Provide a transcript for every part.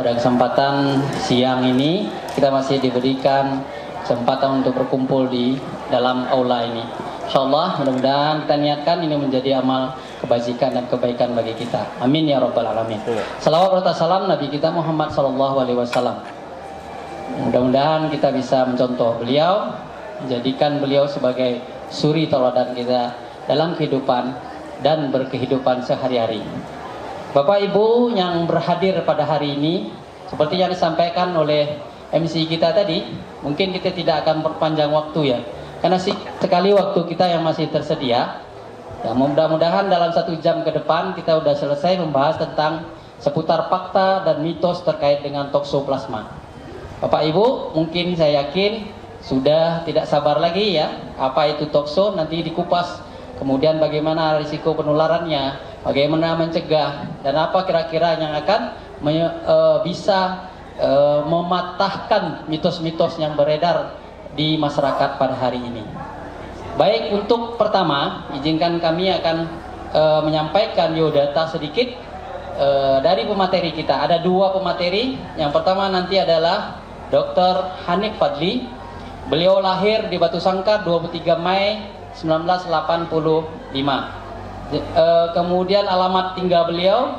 pada kesempatan siang ini kita masih diberikan kesempatan untuk berkumpul di dalam aula ini. InsyaAllah mudah-mudahan kita niatkan ini menjadi amal kebajikan dan kebaikan bagi kita. Amin ya rabbal alamin. Salawat serta salam Nabi kita Muhammad SAW. Mudah-mudahan kita bisa mencontoh beliau, menjadikan beliau sebagai suri tauladan kita dalam kehidupan dan berkehidupan sehari-hari. Bapak Ibu yang berhadir pada hari ini, seperti yang disampaikan oleh MC kita tadi, mungkin kita tidak akan perpanjang waktu ya, karena sekali waktu kita yang masih tersedia. Ya, mudah-mudahan dalam 1 jam ke depan kita sudah selesai membahas tentang seputar fakta dan mitos terkait dengan toksoplasma. Bapak Ibu, mungkin saya yakin sudah tidak sabar lagi ya, apa itu tokso, nanti dikupas, kemudian bagaimana risiko penularannya, bagaimana mencegah, dan apa kira-kira yang akan bisa mematahkan mitos-mitos yang beredar di masyarakat pada hari ini. Baik, untuk pertama, izinkan kami akan menyampaikan biodata sedikit dari pemateri kita. Ada 2 pemateri. Yang pertama nanti adalah Dr. Hanif Fadli. Beliau lahir di Batu Sangkar 23 Mei 1985. Kemudian alamat tinggal beliau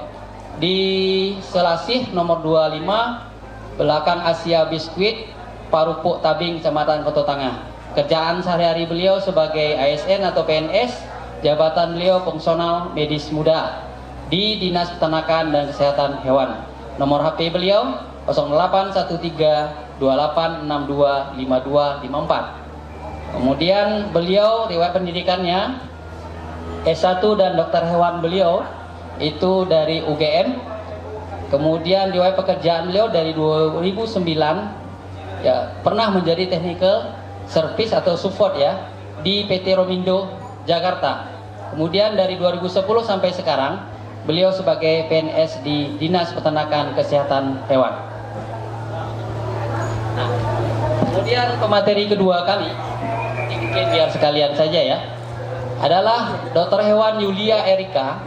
di Selasih nomor 25 belakang Asia Biskuit, Parupuk Tabing, Kecamatan Koto Tangah. Kerjaan sehari-hari beliau sebagai ASN atau PNS, jabatan beliau fungsional medis muda di Dinas Peternakan dan Kesehatan Hewan. Nomor HP beliau 081328625254. Kemudian beliau riwayat pendidikannya S1 dan dokter hewan beliau itu dari UGM. Kemudian riwayat pekerjaan beliau dari 2009 ya, pernah menjadi technical service atau support ya di PT Romindo Jakarta. Kemudian dari 2010 sampai sekarang beliau sebagai PNS di Dinas Peternakan Kesehatan Hewan. Nah, kemudian pemateri kedua kami, mungkin biar sekalian saja ya, adalah Dr. Hewan Yulia Erika.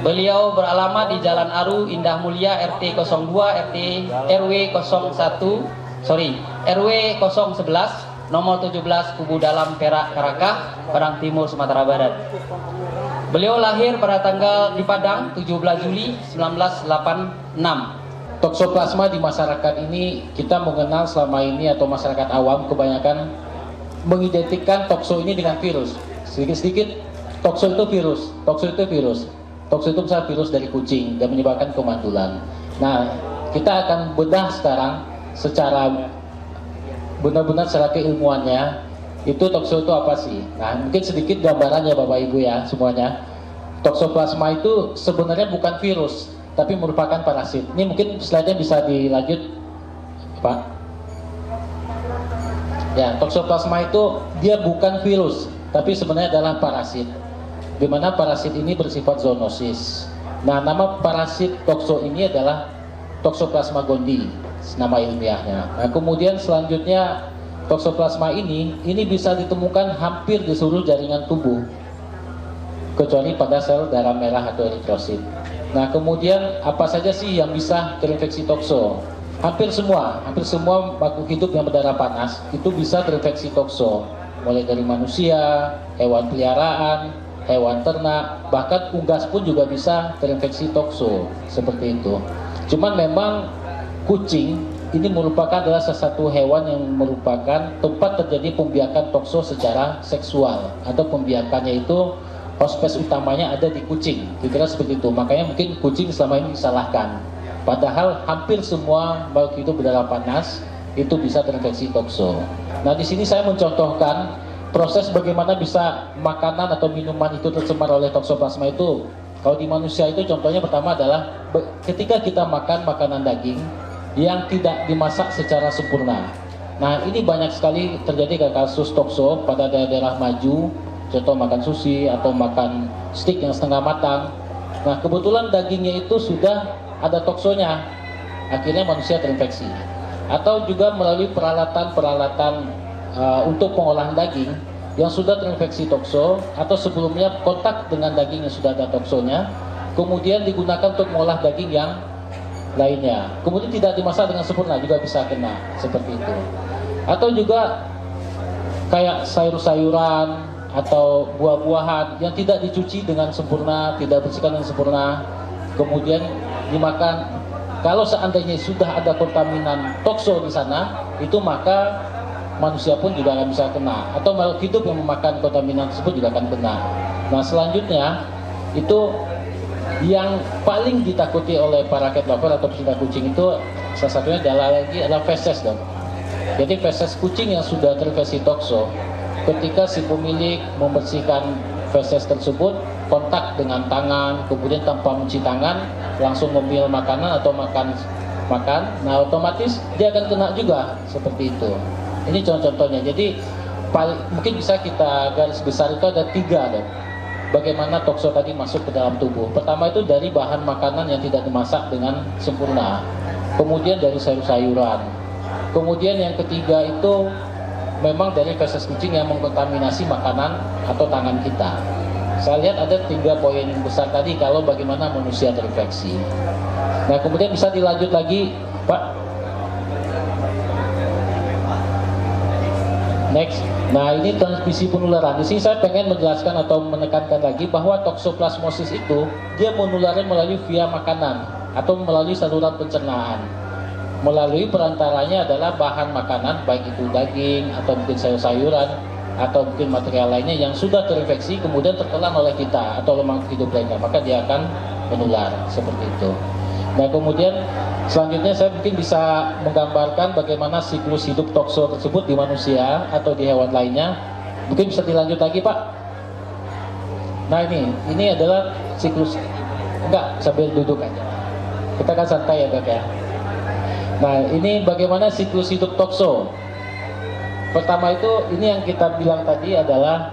Beliau beralamat di Jalan Aru Indah Mulia RT 02 RW 11 nomor 17 Kubu Dalam Perak Karakah, Padang Timur, Sumatera Barat. Beliau lahir pada tanggal di Padang 17 Juli 1986. Toksoplasma di masyarakat ini kita mengenal selama ini atau masyarakat awam kebanyakan mengidentikan tokso ini dengan virus. Sedikit-sedikit tokso itu virus. Tokso itu misalnya virus dari kucing dan menyebabkan kemandulan. Nah, kita akan bedah sekarang secara benar-benar secara keilmuannya itu tokso itu apa sih. Nah, mungkin sedikit gambarannya Bapak Ibu ya semuanya. Toksoplasma itu sebenarnya bukan virus, tapi merupakan parasit. Ini mungkin slide-nya bisa dilanjut Pak. Ya, toksoplasma itu dia bukan virus, tapi sebenarnya adalah parasit, di mana parasit ini bersifat zoonosis. Nah, nama parasit tokso ini adalah Toxoplasma gondii, nama ilmiahnya. Nah, kemudian selanjutnya toksoplasma ini bisa ditemukan hampir di seluruh jaringan tubuh, kecuali pada sel darah merah atau eritrosit. Nah, kemudian apa saja sih yang bisa terinfeksi tokso? Hampir semua makhluk hidup yang berdarah panas itu bisa terinfeksi tokso. Mulai dari manusia, hewan peliharaan, hewan ternak, bahkan unggas pun juga bisa terinfeksi tokso, seperti itu. Cuman memang kucing ini adalah salah satu hewan yang merupakan tempat terjadi pembiakan tokso secara seksual, atau pembiakannya itu hospes utamanya ada di kucing, kira-kira seperti itu. Makanya mungkin kucing selama ini disalahkan. Padahal hampir semua makhluk hidup berdarah panas itu bisa terinfeksi tokso. Nah, di sini saya mencontohkan proses bagaimana bisa makanan atau minuman itu tercemar oleh toksoplasma itu. Kalau di manusia itu contohnya pertama adalah ketika kita makan makanan daging yang tidak dimasak secara sempurna. Nah, ini banyak sekali terjadi kasus tokso pada daerah-daerah maju, contoh makan sushi atau makan steak yang setengah matang. Nah, kebetulan dagingnya itu sudah ada toksonya, akhirnya manusia terinfeksi. Atau juga melalui peralatan-peralatan untuk pengolahan daging yang sudah terinfeksi tokso, atau sebelumnya kontak dengan daging yang sudah ada toksonya, kemudian digunakan untuk mengolah daging yang lainnya. Kemudian tidak dimasak dengan sempurna juga bisa kena seperti itu. Atau juga kayak sayur-sayuran atau buah-buahan yang tidak dicuci dengan sempurna, tidak bersihkan dengan sempurna, kemudian dimakan. Kalau seandainya sudah ada kontaminan tokso di sana, itu maka manusia pun juga akan bisa kena, atau makhluk hidup yang memakan kontaminan tersebut juga akan kena. Nah selanjutnya itu yang paling ditakuti oleh para cat lover atau pecinta kucing itu salah satunya adalah feses dong. Jadi feses kucing yang sudah terinfeksi tokso, ketika si pemilik membersihkan feses tersebut, kontak dengan tangan, kemudian tanpa mencuci tangan, langsung ngemil makanan atau makan, nah otomatis dia akan kena juga seperti itu. Ini contoh-contohnya. Jadi mungkin bisa kita garis besar itu ada 3 dong. Bagaimana tokso tadi masuk ke dalam tubuh. Pertama itu dari bahan makanan yang tidak dimasak dengan sempurna. Kemudian dari sayur-sayuran. Kemudian yang ketiga itu memang dari feses kucing yang mengkontaminasi makanan atau tangan kita. Saya lihat ada 3 poin besar tadi kalau bagaimana manusia terinfeksi. Nah kemudian bisa dilanjut lagi Pak. Next. Nah ini transmisi penularan. Di sini saya pengen menjelaskan atau menekankan lagi bahwa toksoplasmosis itu dia menularnya melalui via makanan atau melalui saluran pencernaan. Melalui perantaranya adalah bahan makanan, baik itu daging atau mungkin sayur-sayuran atau mungkin material lainnya yang sudah terinfeksi kemudian tertelan oleh kita atau makhluk hidup lainnya, maka dia akan menular seperti itu. Nah kemudian selanjutnya saya mungkin bisa menggambarkan bagaimana siklus hidup tokso tersebut di manusia atau di hewan lainnya. Mungkin bisa dilanjut lagi Pak. Nah ini adalah siklus, enggak sambil duduk aja. Kita kan santai ya Dok ya. Nah ini bagaimana siklus hidup tokso. Pertama itu ini yang kita bilang tadi adalah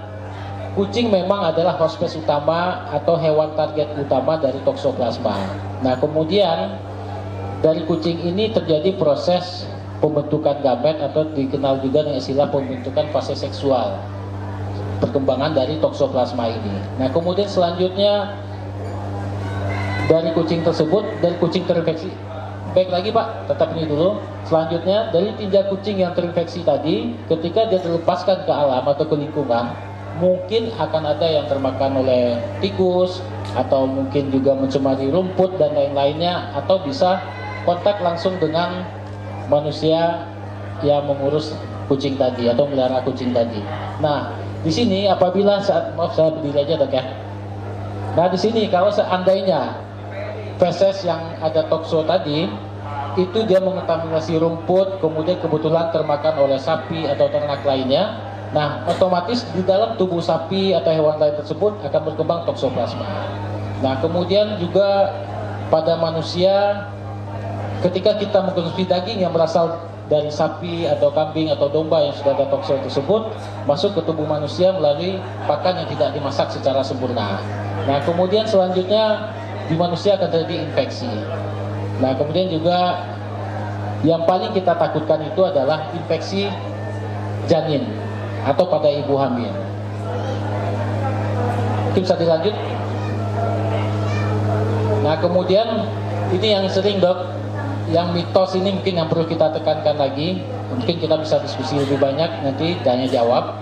kucing memang adalah hospes utama atau hewan target utama dari toksoplasma. Nah kemudian dari kucing ini terjadi proses pembentukan gamet atau dikenal juga dengan istilah pembentukan fase seksual, perkembangan dari toksoplasma ini. Nah kemudian selanjutnya dari kucing tersebut, dari kucing terinfeksi, baik lagi Pak, tetap ini dulu. Selanjutnya dari tinja kucing yang terinfeksi tadi, ketika dia dilepaskan ke alam atau ke lingkungan, mungkin akan ada yang termakan oleh tikus atau mungkin juga mencemari rumput dan lain-lainnya, atau bisa kontak langsung dengan manusia yang mengurus kucing tadi atau melihara kucing tadi. Nah, di sini apabila maaf saya berdiri aja Dok ya. Nah, di sini kalau seandainya feses yang ada tokso tadi itu dia mengontaminasi rumput, kemudian kebetulan termakan oleh sapi atau ternak lainnya, nah otomatis di dalam tubuh sapi atau hewan lain tersebut akan berkembang toksoplasma. Nah kemudian juga pada manusia, ketika kita mengkonsumsi daging yang berasal dari sapi atau kambing atau domba yang sudah ada tokso tersebut masuk ke tubuh manusia melalui pakan yang tidak dimasak secara sempurna. Nah kemudian selanjutnya di manusia akan terjadi infeksi. Nah kemudian juga yang paling kita takutkan itu adalah infeksi janin atau pada ibu hamil. Mungkin bisa dilanjut. Nah kemudian ini yang sering Dok, yang mitos ini mungkin yang perlu kita tekankan lagi. Mungkin kita bisa diskusi lebih banyak nanti tanya jawab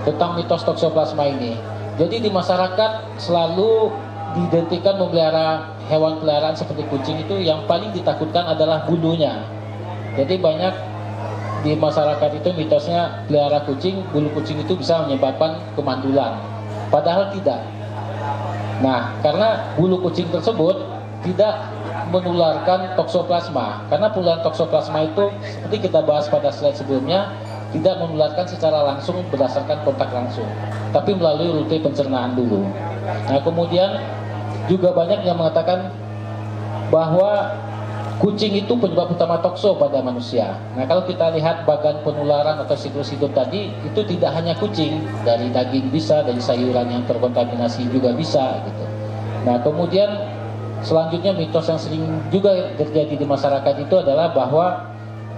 tentang mitos toksoplasma ini. Jadi di masyarakat selalu diidentikan memelihara hewan peliharaan seperti kucing itu yang paling ditakutkan adalah bulunya. Jadi banyak di masyarakat itu mitosnya pelihara kucing, bulu kucing itu bisa menyebabkan kemandulan. Padahal tidak. Nah, karena bulu kucing tersebut tidak menularkan toksoplasma. Karena penularan toksoplasma itu seperti kita bahas pada slide sebelumnya, tidak menularkan secara langsung berdasarkan kontak langsung, tapi melalui rute pencernaan dulu. Nah, kemudian juga banyak yang mengatakan bahwa kucing itu penyebab utama tokso pada manusia. Nah kalau kita lihat bagan penularan atau siklus hidup tadi, itu tidak hanya kucing, dari daging bisa, dari sayuran yang terkontaminasi juga bisa gitu. Nah kemudian selanjutnya mitos yang sering juga terjadi di masyarakat itu adalah bahwa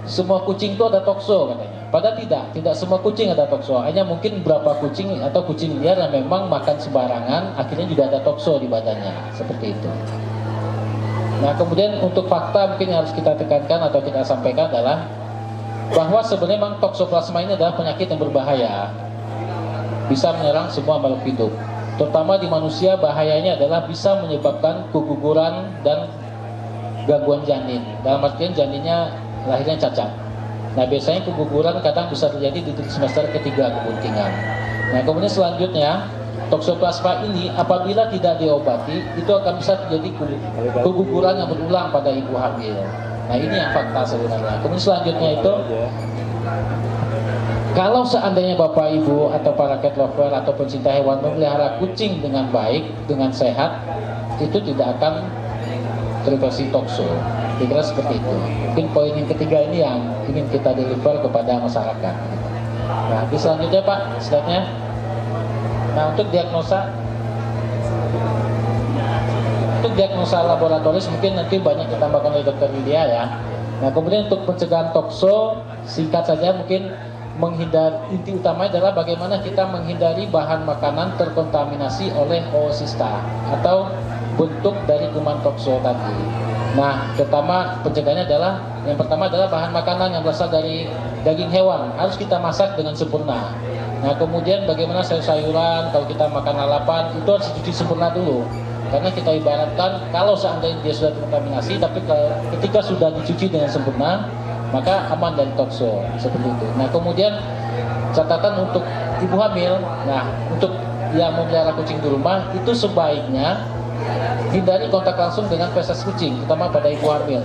semua kucing itu ada tokso katanya. Padahal tidak semua kucing ada tokso. Hanya mungkin beberapa kucing atau kucing liar yang memang makan sembarangan, akhirnya juga ada tokso di badannya, seperti itu. Nah, kemudian untuk fakta mungkin yang harus kita tekankan atau kita sampaikan adalah bahwa sebenarnya memang toksoplasma ini adalah penyakit yang berbahaya, bisa menyerang semua makhluk hidup. Terutama di manusia, bahayanya adalah bisa menyebabkan keguguran dan gangguan janin. Dalam artian janinnya lahirnya cacat. Nah, biasanya keguguran kadang bisa terjadi di semester ketiga kebuntingan. Nah, kemudian selanjutnya toksoplasma ini apabila tidak diobati itu akan bisa terjadi keguguran yang berulang pada ibu hamil. Nah, ini yang fakta sebenarnya. Kemudian selanjutnya itu, kalau seandainya Bapak Ibu atau para cat lover atau pencinta hewan memelihara kucing dengan baik, dengan sehat, itu tidak akan terinfeksi tokso. Kira-kira seperti itu. Mungkin poin yang ketiga ini yang ingin kita deliver kepada masyarakat. Nah, selanjutnya Pak, slide-nya. Nah, untuk diagnosa laboratoris mungkin nanti banyak ditambahkan oleh Dr. Lydia ya. Nah, kemudian untuk pencegahan tokso, singkat saja mungkin inti utamanya adalah bagaimana kita menghindari bahan makanan terkontaminasi oleh oocysta atau bentuk dari kuman tokso tadi. Nah, pencegahannya adalah yang pertama adalah bahan makanan yang berasal dari daging hewan harus kita masak dengan sempurna. Nah, kemudian bagaimana sayur-sayuran, kalau kita makan lalapan itu harus dicuci sempurna dulu. Karena kita ibaratkan kalau seandainya dia sudah terkontaminasi, tapi ketika sudah dicuci dengan sempurna, maka aman dari tokso, seperti itu. Nah, kemudian catatan untuk ibu hamil, nah untuk yang memelihara kucing di rumah itu sebaiknya hindari kontak langsung dengan feses kucing, terutama pada ibu hamil.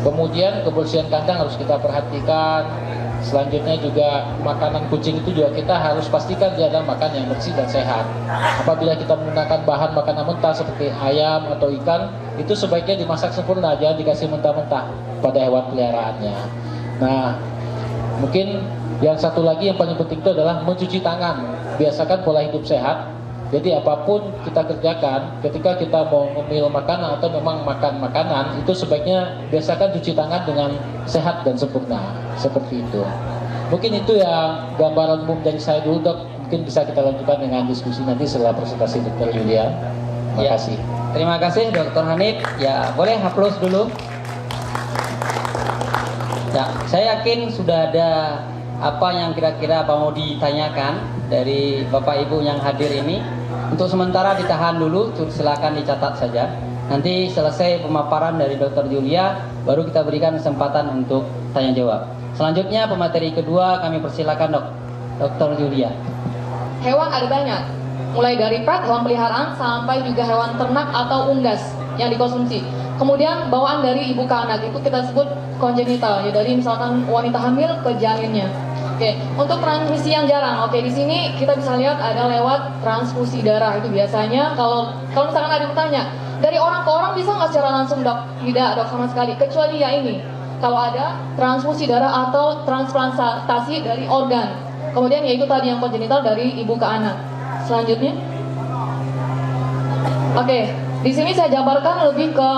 Kemudian kebersihan kandang harus kita perhatikan. Selanjutnya juga makanan kucing itu juga kita harus pastikan dia adalah makan yang bersih dan sehat. Apabila kita menggunakan bahan makanan mentah seperti ayam atau ikan, itu sebaiknya dimasak sempurna, jangan dikasih mentah-mentah pada hewan peliharaannya. Nah, mungkin yang satu lagi yang paling penting itu adalah mencuci tangan. Biasakan pola hidup sehat. Jadi apapun kita kerjakan, ketika kita mau ngemil makanan atau memang makan makanan, itu sebaiknya biasakan cuci tangan dengan sehat dan sempurna, seperti itu. Mungkin itu yang gambaran umum dari saya dulu, Dok. Mungkin bisa kita lanjutkan dengan diskusi nanti setelah presentasi Dr. Yulia. Terima kasih. Terima kasih Dr. Hanif. Ya, boleh hapus dulu. Ya, saya yakin sudah ada apa yang kira-kira mau ditanyakan dari Bapak Ibu yang hadir ini. Untuk sementara ditahan dulu, silakan dicatat saja. Nanti selesai pemaparan dari Dr. Yulia, baru kita berikan kesempatan untuk tanya jawab. Selanjutnya pemateri kedua kami persilakan Dr. Yulia. Hewan ada banyak, mulai dari pet, hewan peliharaan, sampai juga hewan ternak atau unggas yang dikonsumsi. Kemudian bawaan dari ibu ke anak itu kita sebut kongenital, ya dari misalkan wanita hamil ke janinnya. Oke, untuk transmisi yang jarang, di sini kita bisa lihat ada lewat transfusi darah. Itu biasanya kalau misalkan ada yang bertanya, dari orang ke orang bisa nggak secara langsung, Dok? Tidak, Dok, sama sekali. Kecuali ya ini, kalau ada transfusi darah atau transplantasi dari organ. Kemudian yaitu tadi yang kongenital dari ibu ke anak. Selanjutnya, di sini saya jabarkan lebih ke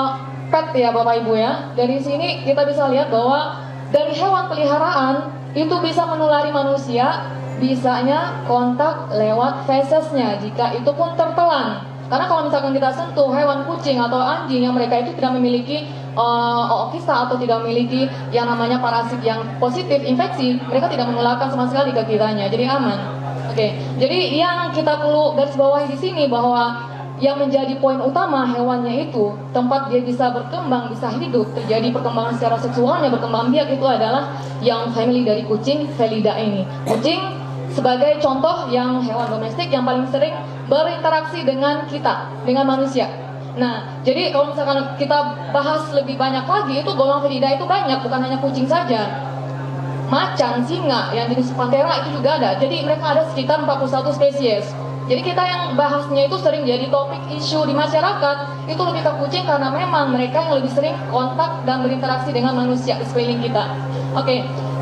pet ya Bapak Ibu ya. Dari sini kita bisa lihat bahwa dari hewan peliharaan itu bisa menulari manusia, bisanya kontak lewat fesesnya jika itu pun tertelan. Karena kalau misalkan kita sentuh hewan kucing atau anjing yang mereka itu tidak memiliki oocysta atau tidak memiliki yang namanya parasit yang positif infeksi, mereka tidak menularkan sama sekali ke kitanya, jadi aman. Jadi yang kita perlu garis bawahi di sini bahwa yang menjadi poin utama hewannya itu tempat dia bisa berkembang, bisa hidup, terjadi perkembangan secara seksualnya, berkembang biak itu adalah yang family dari kucing, Felidae ini. Kucing sebagai contoh yang hewan domestik yang paling sering berinteraksi dengan kita, dengan manusia. Nah, jadi kalau misalkan kita bahas lebih banyak lagi, itu golongan Felidae itu banyak, bukan hanya kucing saja. Macan, singa, yang jenis Panthera itu juga ada. Jadi mereka ada sekitar 41 spesies. Jadi kita yang bahasnya itu sering jadi topik isu di masyarakat itu lebih ke kucing karena memang mereka yang lebih sering kontak dan berinteraksi dengan manusia di sekeliling kita.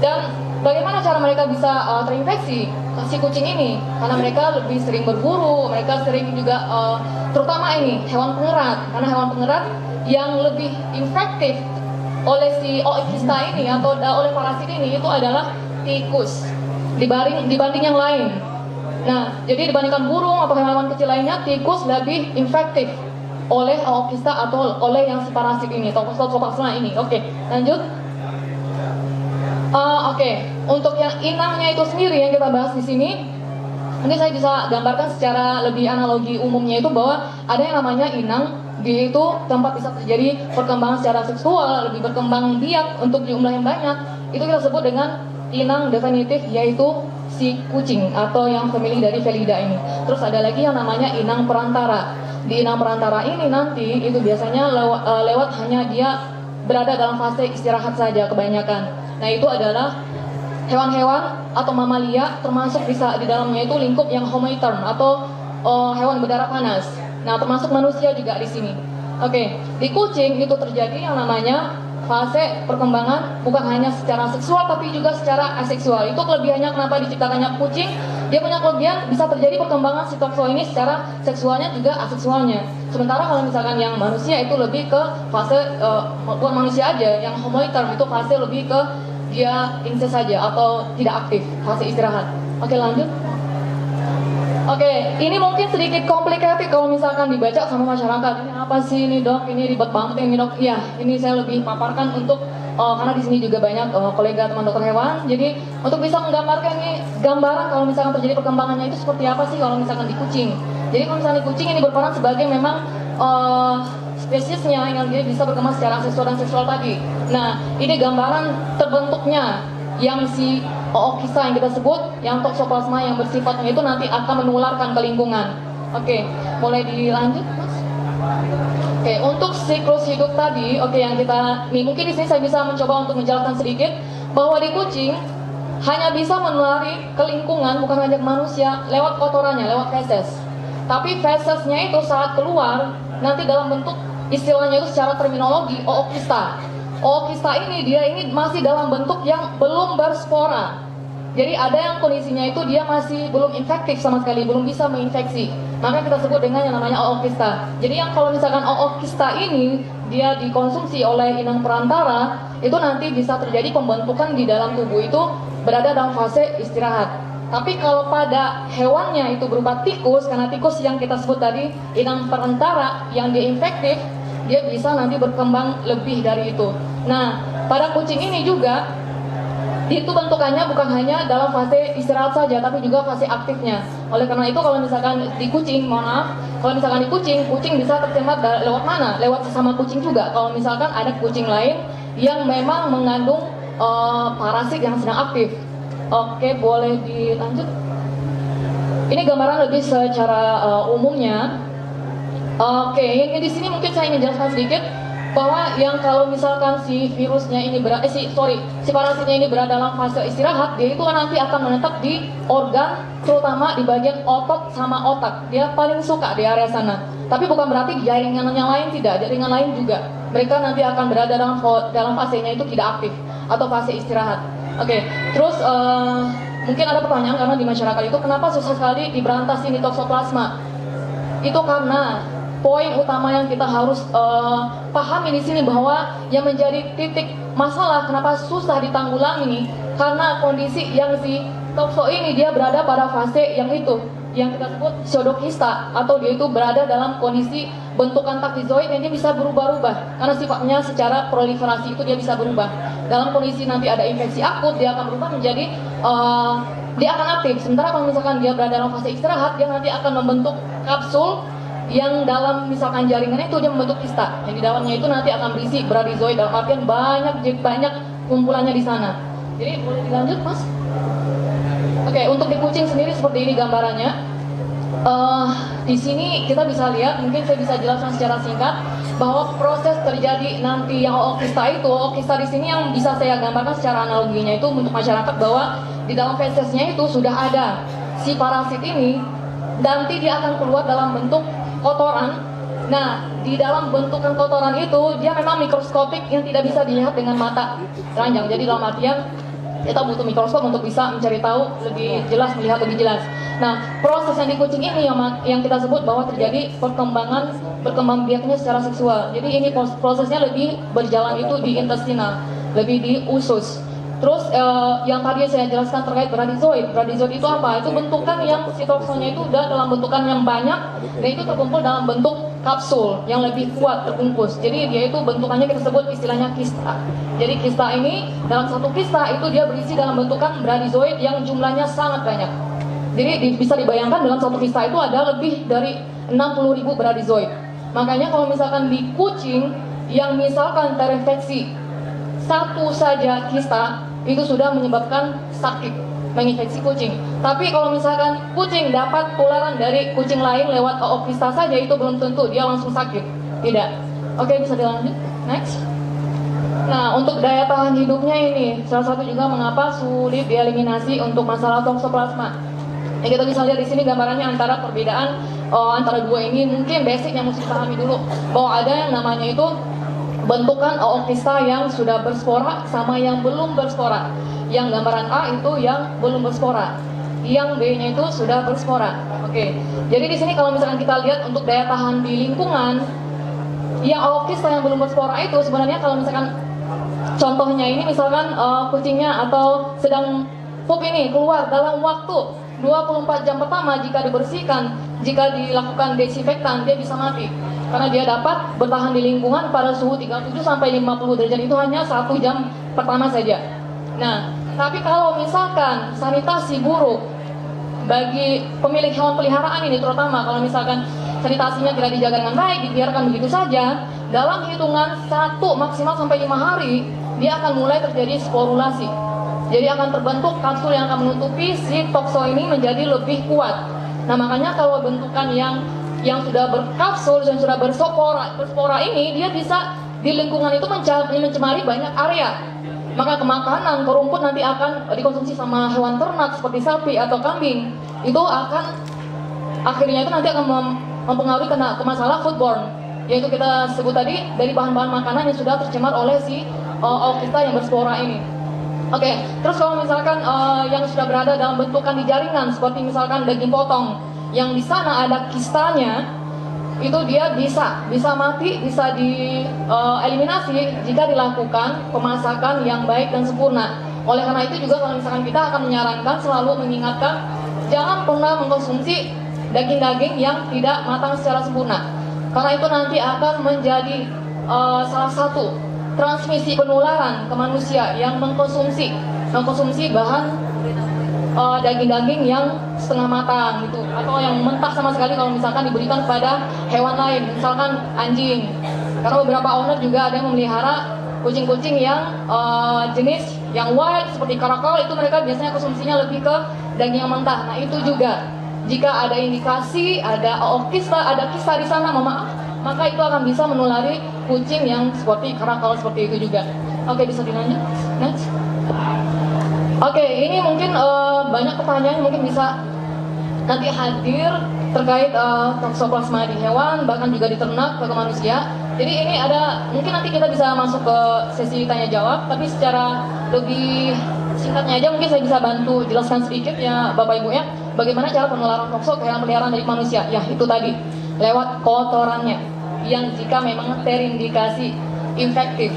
Dan bagaimana cara mereka bisa terinfeksi si kucing ini? Karena mereka lebih sering berburu, mereka sering juga terutama ini hewan pengerat. Karena hewan pengerat yang lebih infektif oleh si oocysta ini atau oleh parasit ini itu adalah tikus dibanding yang lain. Nah, jadi dibandingkan burung atau hewan kecil lainnya, tikus lebih infektif oleh ookista atau oleh yang si parasit ini, toxoplasma ini. Oke, lanjut. Oke, untuk yang inangnya itu sendiri yang kita bahas di sini, mungkin saya bisa gambarkan secara lebih analogi umumnya itu bahwa ada yang namanya inang, dia itu tempat bisa terjadi perkembangan secara seksual, lebih berkembang biak untuk jumlah yang banyak. Itu kita sebut dengan inang definitif, yaitu si kucing atau yang family dari Felida ini. Terus ada lagi yang namanya inang perantara. Di inang perantara ini nanti itu biasanya lewat hanya dia berada dalam fase istirahat saja kebanyakan. Nah, itu adalah hewan-hewan atau mamalia, termasuk bisa di dalamnya itu lingkup yang homoiterm atau hewan berdarah panas. Nah, termasuk manusia juga di sini. Oke, di kucing itu terjadi yang namanya fase perkembangan bukan hanya secara seksual tapi juga secara aseksual. Itu kelebihannya kenapa diciptakannya kucing. Dia punya kelebihan bisa terjadi perkembangan si toxo ini secara seksualnya juga aseksualnya. Sementara kalau misalkan yang manusia itu lebih ke fase bukan manusia aja, yang homoiterm itu fase lebih ke dia incest saja atau tidak aktif, fase istirahat. Oke, lanjut. Oke, ini mungkin sedikit complicated kalau misalkan dibaca sama masyarakat. Ini apa sih ini dok? Ini ribet banget ini dok. Iya, ini saya lebih paparkan untuk karena di sini juga banyak kolega teman dokter hewan. Jadi untuk bisa menggambarkan ini gambaran kalau misalkan terjadi perkembangannya itu seperti apa sih kalau misalkan di kucing. Jadi kalau misalkan di kucing ini berperan sebagai memang spesiesnya yang dia bisa berkembang secara seksual dan seksual tadi. Nah, ini gambaran terbentuknya yang si ookista yang kita sebut, yang toxoplasma yang bersifatnya itu nanti akan menularkan ke lingkungan. Oke, boleh dilanjut, Mas? Oke, untuk siklus hidup tadi, yang kita nih mungkin di sini saya bisa mencoba untuk menjelaskan sedikit bahwa di kucing hanya bisa menulari ke lingkungan bukan hanya ke manusia lewat kotorannya, lewat feses. Tapi fesesnya itu saat keluar nanti dalam bentuk istilahnya itu secara terminologi ookista. Ookista ini dia ini masih dalam bentuk yang belum berspora. Jadi ada yang kondisinya itu dia masih belum infektif sama sekali, belum bisa menginfeksi. Maka kita sebut dengan yang namanya ookista. Jadi yang kalau misalkan ookista ini dia dikonsumsi oleh inang perantara, itu nanti bisa terjadi pembentukan di dalam tubuh itu berada dalam fase istirahat. Tapi kalau pada hewannya itu berupa tikus, karena tikus yang kita sebut tadi inang perantara yang dia infektif, dia bisa nanti berkembang lebih dari itu. Nah, pada kucing ini juga itu bentukannya bukan hanya dalam fase istirahat saja, tapi juga fase aktifnya. Oleh karena itu kalau misalkan di kucing, kalau misalkan di kucing bisa tercemar lewat mana? Lewat sesama kucing juga. Kalau misalkan ada kucing lain yang memang mengandung parasit yang sedang aktif. Oke, boleh dilanjut. Ini gambaran lebih secara umumnya. Oke, yang di sini mungkin saya ingin jelaskan sedikit bahwa yang kalau misalkan si virusnya ini si parasitnya ini berada dalam fase istirahat, dia itu nanti akan menetap di organ, terutama di bagian otot sama otak. Dia paling suka di area sana. Tapi bukan berarti jaringan yang lain tidak, jaringan lain juga. Mereka nanti akan berada dalam fasenya itu tidak aktif atau fase istirahat. Oke, terus mungkin ada pertanyaan karena di masyarakat itu kenapa susah sekali diberantas ini toxoplasma? Itu karena poin utama yang kita harus pahami di sini bahwa yang menjadi titik masalah kenapa susah ditanggulangi karena kondisi yang si toxo ini dia berada pada fase yang itu yang kita sebut pseudokista atau dia itu berada dalam kondisi bentukan taktizoid yang dia bisa berubah-ubah karena sifatnya secara proliferasi itu dia bisa berubah. Dalam kondisi nanti ada infeksi akut dia akan berubah menjadi dia akan aktif. Sementara kalau misalkan dia berada dalam fase istirahat dia nanti akan membentuk kapsul yang dalam misalkan jaringannya itu dia membentuk kista yang di dalamnya itu nanti akan berisi bradizoid dalam artian banyak kumpulannya di sana. Jadi boleh dilanjut Mas? Oke, untuk di kucing sendiri seperti ini gambarannya. Di sini kita bisa lihat, mungkin saya bisa jelaskan secara singkat bahwa proses terjadi nanti yang ookista di sini yang bisa saya gambarkan secara analoginya itu untuk masyarakat bahwa di dalam fesesnya itu sudah ada si parasit ini nanti dia akan keluar dalam bentuk kotoran. Nah, di dalam bentukan kotoran itu dia memang mikroskopik yang tidak bisa dilihat dengan mata telanjang. Jadi dalam artian kita butuh mikroskop untuk bisa mencari tahu lebih jelas, melihat lebih jelas. Nah, proses yang di kucing ini yang kita sebut bahwa terjadi berkembang biaknya secara seksual. Jadi ini prosesnya lebih berjalan itu di intestinal, lebih di usus. Terus yang tadi saya jelaskan terkait bradizoid itu apa? Itu bentukan yang sitoksonnya itu udah dalam bentukan yang banyak dan itu terkumpul dalam bentuk kapsul yang lebih kuat terbungkus. Jadi dia itu bentukannya kita sebut istilahnya kista. Jadi kista ini dalam satu kista itu dia berisi dalam bentukan bradizoid yang jumlahnya sangat banyak. Jadi bisa dibayangkan dalam satu kista itu ada lebih dari 60.000 bradizoid. Makanya kalau misalkan di kucing yang misalkan terinfeksi satu saja kista itu sudah menyebabkan sakit, menginfeksi kucing. Tapi kalau misalkan kucing dapat tularan dari kucing lain lewat kista saja itu belum tentu dia langsung sakit. Tidak. Oke, bisa dilanjut. Next. Nah, untuk daya tahan hidupnya ini salah satu juga mengapa sulit dieliminasi untuk masalah toksoplasma. Yang kita bisa lihat di sini gambarannya antara perbedaan antara dua ini mungkin basic yang mesti dipahami dulu bahwa ada yang namanya itu bentukan ookista yang sudah berspora sama yang belum berspora. Yang gambaran A itu yang belum berspora, yang B-nya itu sudah berspora. Oke. Jadi di sini kalau misalkan kita lihat untuk daya tahan di lingkungan, yang ookista yang belum berspora itu sebenarnya kalau misalkan contohnya ini misalkan kucingnya atau sedang pup ini keluar dalam waktu 24 jam pertama jika dibersihkan, jika dilakukan desinfektan dia bisa mati. Karena dia dapat bertahan di lingkungan pada suhu 37 sampai 50 derajat itu hanya 1 jam pertama saja. Nah, tapi kalau misalkan sanitasi buruk bagi pemilik hewan peliharaan ini terutama kalau misalkan sanitasinya tidak dijaga dengan baik, dibiarkan begitu saja, dalam hitungan 1 maksimal sampai 5 hari dia akan mulai terjadi sporulasi. Jadi akan terbentuk kapsul yang akan menutupi si tokso ini menjadi lebih kuat. Nah, makanya kalau bentukan yang sudah berkapsul dan sudah berspora ini dia bisa di lingkungan itu mencemari banyak area. Maka kemakanan, rumput nanti akan dikonsumsi sama hewan ternak seperti sapi atau kambing. Itu akan akhirnya itu nanti akan mempengaruhi ke masalah foodborne, yaitu kita sebut tadi dari bahan-bahan makanan yang sudah tercemar oleh si ookista yang berspora ini. Oke, terus kalau misalkan yang sudah berada dalam bentukan di jaringan seperti misalkan daging potong yang di sana ada kistanya, itu dia bisa mati, bisa dieliminasi jika dilakukan pemasakan yang baik dan sempurna. Oleh karena itu juga kalau misalkan kita akan menyarankan selalu mengingatkan jangan pernah mengkonsumsi daging-daging yang tidak matang secara sempurna, karena itu nanti akan menjadi salah satu transmisi penularan ke manusia yang mengkonsumsi bahan daging-daging yang setengah matang gitu, atau yang mentah sama sekali kalau misalkan diberikan kepada hewan lain, misalkan anjing. Karena beberapa owner juga ada yang memelihara kucing-kucing yang jenis yang wild seperti karakal, itu mereka biasanya konsumsinya lebih ke daging yang mentah. Nah, itu juga jika ada indikasi ada kista di sana, maka itu akan bisa menulari kucing yang seperti karakal seperti itu juga. Oke, bisa dilanjut. Next. Oke, ini mungkin banyak pertanyaan mungkin bisa nanti hadir terkait toksoplasma di hewan, bahkan juga di ternak ke manusia. Jadi ini ada, mungkin nanti kita bisa masuk ke sesi tanya jawab, tapi secara lebih singkatnya aja mungkin saya bisa bantu jelaskan sedikit ya Bapak Ibu ya, bagaimana cara penularan tokso ke hewan peliharaan dari manusia. Ya, itu tadi lewat kotorannya yang jika memang terindikasi infektif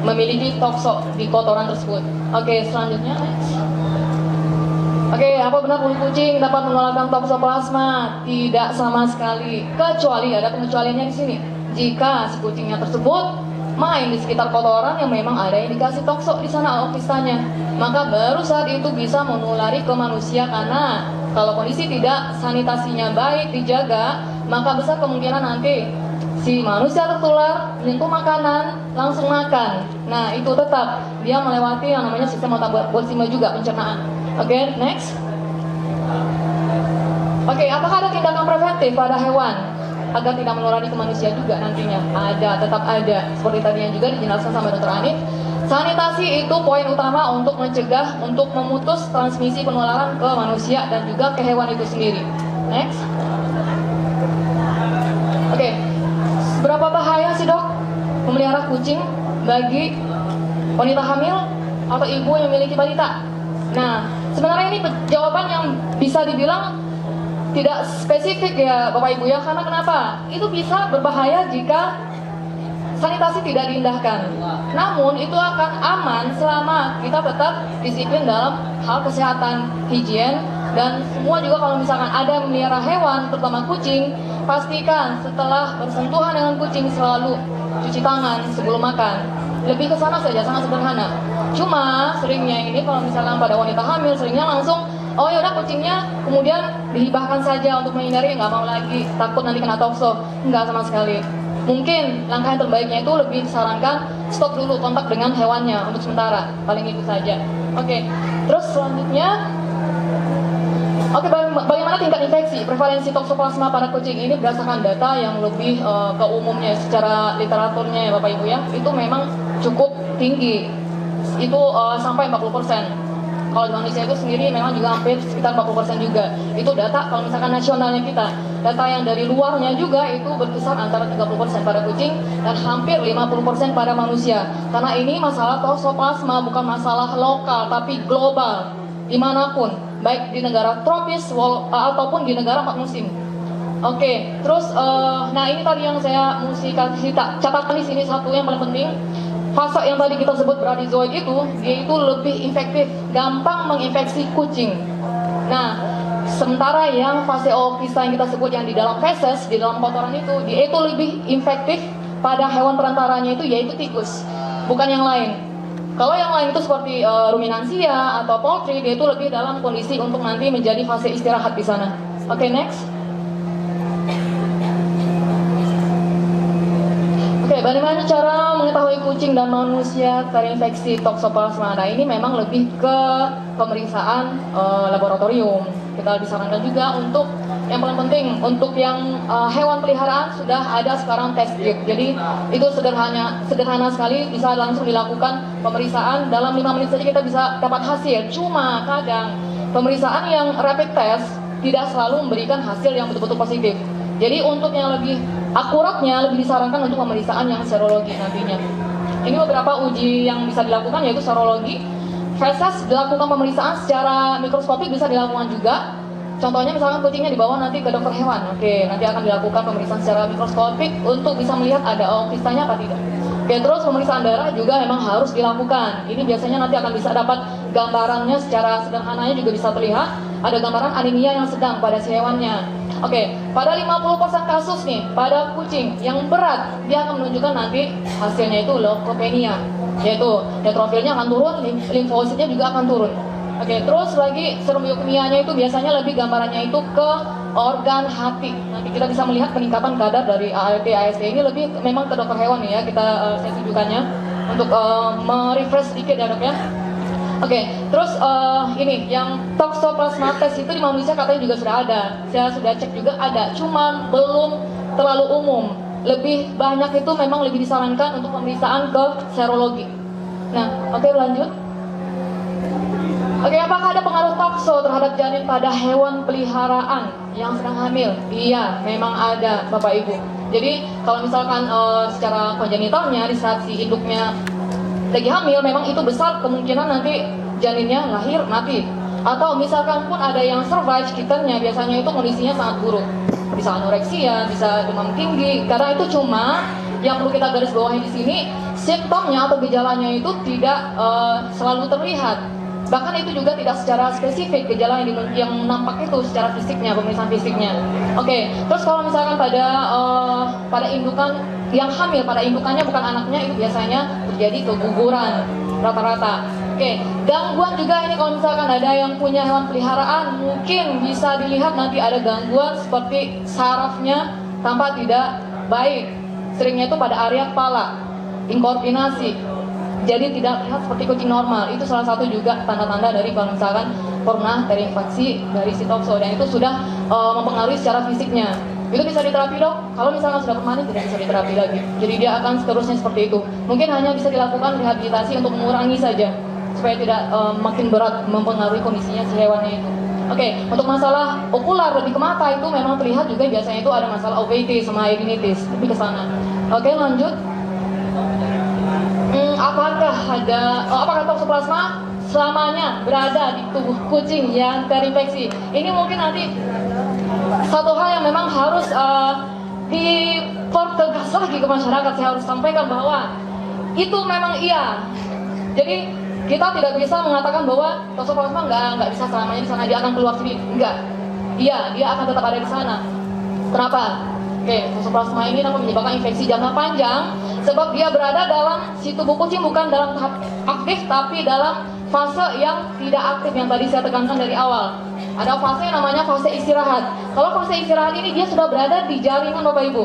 memiliki tokso di kotoran tersebut. Oke, selanjutnya. Oke, apa benar kulit kucing dapat mengeluarkan toksoplasma? Tidak sama sekali, kecuali ada pengecualiannya di sini. Jika si kucingnya tersebut main di sekitar kotoran yang memang ada indikasi tokso di sana ookistanya, maka baru saat itu bisa menulari ke manusia. Karena kalau kondisi tidak sanitasinya baik dijaga, maka besar kemungkinan nanti si manusia tertular, menyentuh makanan, langsung makan. Nah, itu tetap dia melewati yang namanya sistem metabolisme juga, pencernaan. Oke, next. Oke, apakah ada tindakan preventif pada hewan agar tidak menulari ke manusia juga nantinya? Ada, tetap ada. Seperti tadi yang juga dijelaskan sama Dr. Anif, sanitasi itu poin utama untuk mencegah, untuk memutus transmisi penularan ke manusia dan juga ke hewan itu sendiri. Next. Oke. Berapa bahaya sih dok memelihara kucing bagi wanita hamil atau ibu yang memiliki balita? Nah, sebenarnya ini jawaban yang bisa dibilang tidak spesifik ya Bapak Ibu ya, karena kenapa? Itu bisa berbahaya jika sanitasi tidak diindahkan. Namun itu akan aman selama kita tetap disiplin dalam hal kesehatan, higien, Dan semua juga kalau misalkan ada memelihara hewan, terutama kucing, pastikan setelah bersentuhan dengan kucing selalu cuci tangan sebelum makan. Lebih ke sana saja, sangat sederhana. Cuma seringnya ini kalau misalkan pada wanita hamil, seringnya langsung, oh yaudah kucingnya kemudian dihibahkan saja untuk menghindari, nggak mau lagi, takut nanti kena tokso. Nggak sama sekali. Mungkin langkah yang terbaiknya itu lebih disarankan stop dulu kontak dengan hewannya untuk sementara, paling itu saja. Oke, terus selanjutnya, oke, bagaimana tingkat infeksi prevalensi toksoplasma pada kucing ini berdasarkan data yang lebih ke umumnya secara literaturnya ya Bapak Ibu ya, itu memang cukup tinggi, itu sampai 40%. Kalau di manusia itu sendiri memang juga hampir sekitar 40% juga. Itu data kalau misalkan nasionalnya kita. Data yang dari luarnya juga itu berkisar antara 30% pada kucing dan hampir 50% pada manusia. Karena ini masalah toksoplasma bukan masalah lokal tapi global, dimanapun, baik di negara tropis ataupun di negara 4 musim. Oke, terus nah ini tadi yang saya mesti kasih catatan di sini satu yang paling penting. Fase yang tadi kita sebut bradyzoid itu, dia itu lebih infektif, gampang menginfeksi kucing. Nah, sementara yang fase oofisa yang kita sebut yang di dalam feses, di dalam kotoran itu, dia itu lebih infektif pada hewan perantaranya itu yaitu tikus, bukan yang lain. Kalau yang lain itu seperti ruminansia atau poultry, dia itu lebih dalam kondisi untuk nanti menjadi fase istirahat di sana. Oke, next. Oke, bagaimana cara mengetahui kucing dan manusia terinfeksi toksoplasma? Nah, ini memang lebih ke pemeriksaan laboratorium. Kita disarankan juga untuk yang paling penting untuk yang hewan peliharaan sudah ada sekarang test strip. Jadi itu sederhana sekali, bisa langsung dilakukan pemeriksaan dalam 5 menit saja kita bisa dapat hasil. Cuma kadang pemeriksaan yang rapid test tidak selalu memberikan hasil yang betul-betul positif. Jadi untuk yang lebih akuratnya lebih disarankan untuk pemeriksaan yang serologi nantinya. Ini beberapa uji yang bisa dilakukan yaitu serologi. Feses dilakukan pemeriksaan secara mikroskopik bisa dilakukan juga. Contohnya misalkan kucingnya dibawa nanti ke dokter hewan. Oke, nanti akan dilakukan pemeriksaan secara mikroskopik untuk bisa melihat ada oofisanya apa tidak. Oke, terus pemeriksaan darah juga memang harus dilakukan. Ini biasanya nanti akan bisa dapat gambarannya secara sederhananya juga bisa terlihat. Ada gambaran anemia yang sedang pada si hewannya. Oke, pada 50% kasus nih, pada kucing yang berat, dia akan menunjukkan nanti hasilnya itu leukopenia, yaitu neutrofilnya akan turun, limfositnya juga akan turun. Oke, terus lagi serum leukemianya itu biasanya lebih gambarannya itu ke organ hati. Nanti kita bisa melihat peningkatan kadar dari ALT, AST ini lebih memang ke dokter hewan nih ya, saya tunjukkannya untuk merefresh sedikit ya dok ya. Oke, terus ini yang toksoplasma test itu di manusia katanya juga sudah ada. Saya sudah cek juga ada, cuman belum terlalu umum. Lebih banyak itu memang lebih disarankan untuk pemeriksaan ke serologi. Nah, oke lanjut. Oke, apakah ada pengaruh tokso terhadap janin pada hewan peliharaan yang sedang hamil? Iya, memang ada Bapak Ibu. Jadi kalau misalkan secara kongenitalnya di saat si induknya lagi hamil, memang itu besar kemungkinan nanti janinnya lahir mati. Atau misalkan pun ada yang survive kittennya, biasanya itu kondisinya sangat buruk. Bisa anoreksia, bisa demam tinggi. Karena itu cuma yang perlu kita garis bawahi di sini, simptomnya atau gejalanya itu tidak selalu terlihat. Bahkan itu juga tidak secara spesifik gejala yang nampak itu secara fisiknya, pemeriksaan fisiknya. Oke, terus kalau misalkan pada indukan yang hamil, pada indukannya bukan anaknya, itu biasanya terjadi keguguran rata-rata. Oke, gangguan juga ini kalau misalkan ada yang punya hewan peliharaan, mungkin bisa dilihat nanti ada gangguan seperti sarafnya tampak tidak baik. Seringnya itu pada area kepala, inkoordinasi. Jadi tidak terlihat seperti kucing normal. Itu salah satu juga tanda-tanda dari kalau misalkan pernah terinfeksi dari si tokso, dan itu sudah mempengaruhi secara fisiknya. Itu bisa diterapi dok. Kalau misalkan sudah permanen tidak bisa diterapi lagi. Jadi dia akan seterusnya seperti itu. Mungkin hanya bisa dilakukan rehabilitasi untuk mengurangi saja supaya tidak makin berat mempengaruhi kondisinya si hewannya itu. Oke, untuk masalah okular lebih ke mata itu memang terlihat juga biasanya itu ada masalah uveitis sama iridinitis, lebih ke sana. Oke, lanjut. Apakah toksoplasma selamanya berada di tubuh kucing yang terinfeksi? Ini mungkin nanti satu hal yang memang harus dipertegas lagi ke masyarakat. Saya harus sampaikan bahwa itu memang iya. Jadi kita tidak bisa mengatakan bahwa toksoplasma nggak bisa selamanya di sana, dia akan keluar sendiri. Enggak. Dia akan tetap ada di sana. Kenapa? Oke, toksoplasma ini dapat menyebabkan infeksi jangka panjang sebab dia berada dalam si tubuh kucing bukan dalam tahap aktif tapi dalam fase yang tidak aktif yang tadi saya tekankan dari awal. Ada fase yang namanya fase istirahat. Kalau fase istirahat ini dia sudah berada di jaringan Bapak Ibu.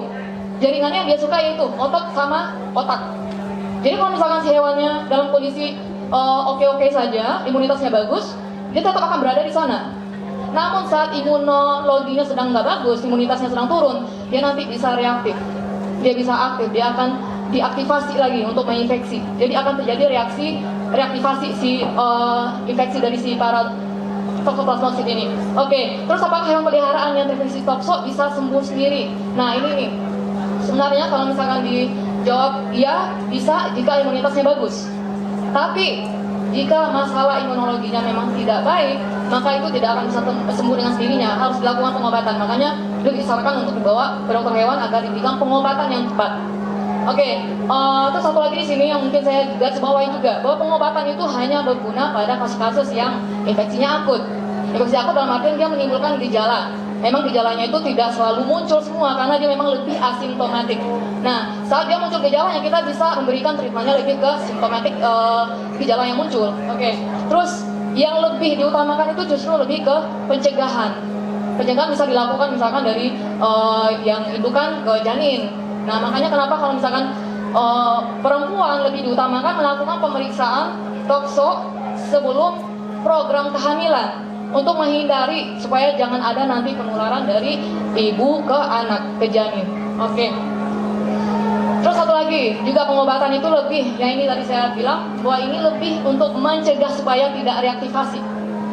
Jaringannya yang dia suka yaitu otot sama otak. Jadi kalau misalkan si hewannya dalam kondisi oke-oke saja, imunitasnya bagus, dia tetap akan berada di sana. Namun saat imunologinya sedang nggak bagus, imunitasnya sedang turun, dia nanti bisa reaktif. Dia bisa aktif, dia akan diaktifasi lagi untuk menginfeksi. Jadi akan terjadi reaktivasi si infeksi dari si para toksoplasmosis ini. Oke, terus apakah hewan peliharaan yang terinfeksi tokso bisa sembuh sendiri? Nah ini nih, sebenarnya kalau misalkan dijawab iya bisa jika imunitasnya bagus. Tapi jika masalah imunologinya memang tidak baik, maka itu tidak akan bisa sembuh dengan sendirinya, harus dilakukan pengobatan. Makanya itu disarankan untuk dibawa ke dokter hewan agar diberikan pengobatan yang tepat. Oke, terus satu lagi di sini yang mungkin saya garis bawahi juga, bahwa pengobatan itu hanya berguna pada kasus-kasus yang infeksinya akut. Infeksi akut dalam artian dia menimbulkan gejala. Memang gejalanya itu tidak selalu muncul semua karena dia memang lebih asimptomatik. Nah, saat dia muncul gejalanya kita bisa memberikan treatmentnya lebih ke simptomatik gejala yang muncul. Oke. Terus yang lebih diutamakan itu justru lebih ke pencegahan. Pencegahan bisa dilakukan misalkan dari yang indukan ke janin. Nah, makanya kenapa kalau misalkan perempuan lebih diutamakan melakukan pemeriksaan tokso sebelum program kehamilan. Untuk menghindari supaya jangan ada nanti penularan dari ibu ke anak, ke janin. Oke. Terus satu lagi, juga pengobatan itu lebih, yang ini tadi saya bilang, bahwa ini lebih untuk mencegah supaya tidak reaktivasi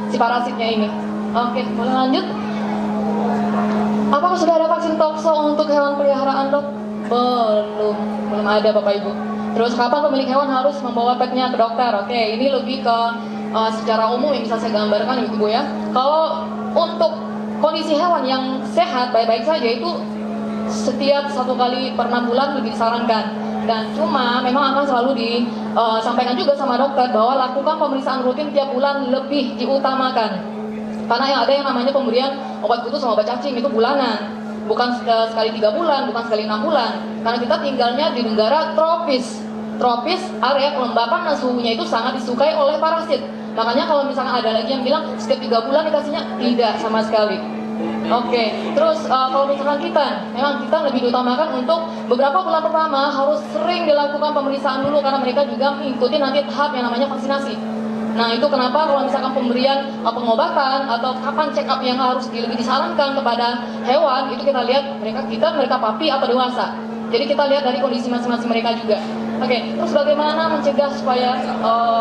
si parasitnya ini. Oke, boleh lanjut? Apakah sudah ada vaksin tokso untuk hewan peliharaan, Dok? Belum ada Bapak Ibu. Terus kapan pemilik hewan harus membawa petnya ke dokter? Oke, ini lebih ke secara umum yang bisa saya gambarkan Ibu ya. Kalau untuk kondisi hewan yang sehat baik-baik saja itu setiap 1 kali per 6 bulan lebih disarankan. Dan cuma memang akan selalu disampaikan juga sama dokter bahwa lakukan pemeriksaan rutin tiap bulan lebih diutamakan. Karena yang ada yang namanya pemberian obat kutu sama obat cacing itu bulanan. Bukan sekali 3 bulan, bukan sekali 6 bulan. Karena kita tinggalnya di negara tropis. Tropis, area kelembapan dan suhunya itu sangat disukai oleh parasit. Makanya kalau misalnya ada lagi yang bilang setiap 3 bulan dikasihnya, tidak sama sekali. Oke, terus kalau misalkan kita, memang kita lebih diutamakan untuk beberapa bulan pertama harus sering dilakukan pemeriksaan dulu karena mereka juga mengikuti nanti tahap yang namanya vaksinasi. Nah itu kenapa kalau misalkan pemberian pengobatan atau kapan check up yang harus lebih disarankan kepada hewan, itu kita lihat mereka papi atau dewasa. Jadi kita lihat dari kondisi masing-masing mereka juga. Oke, terus bagaimana mencegah supaya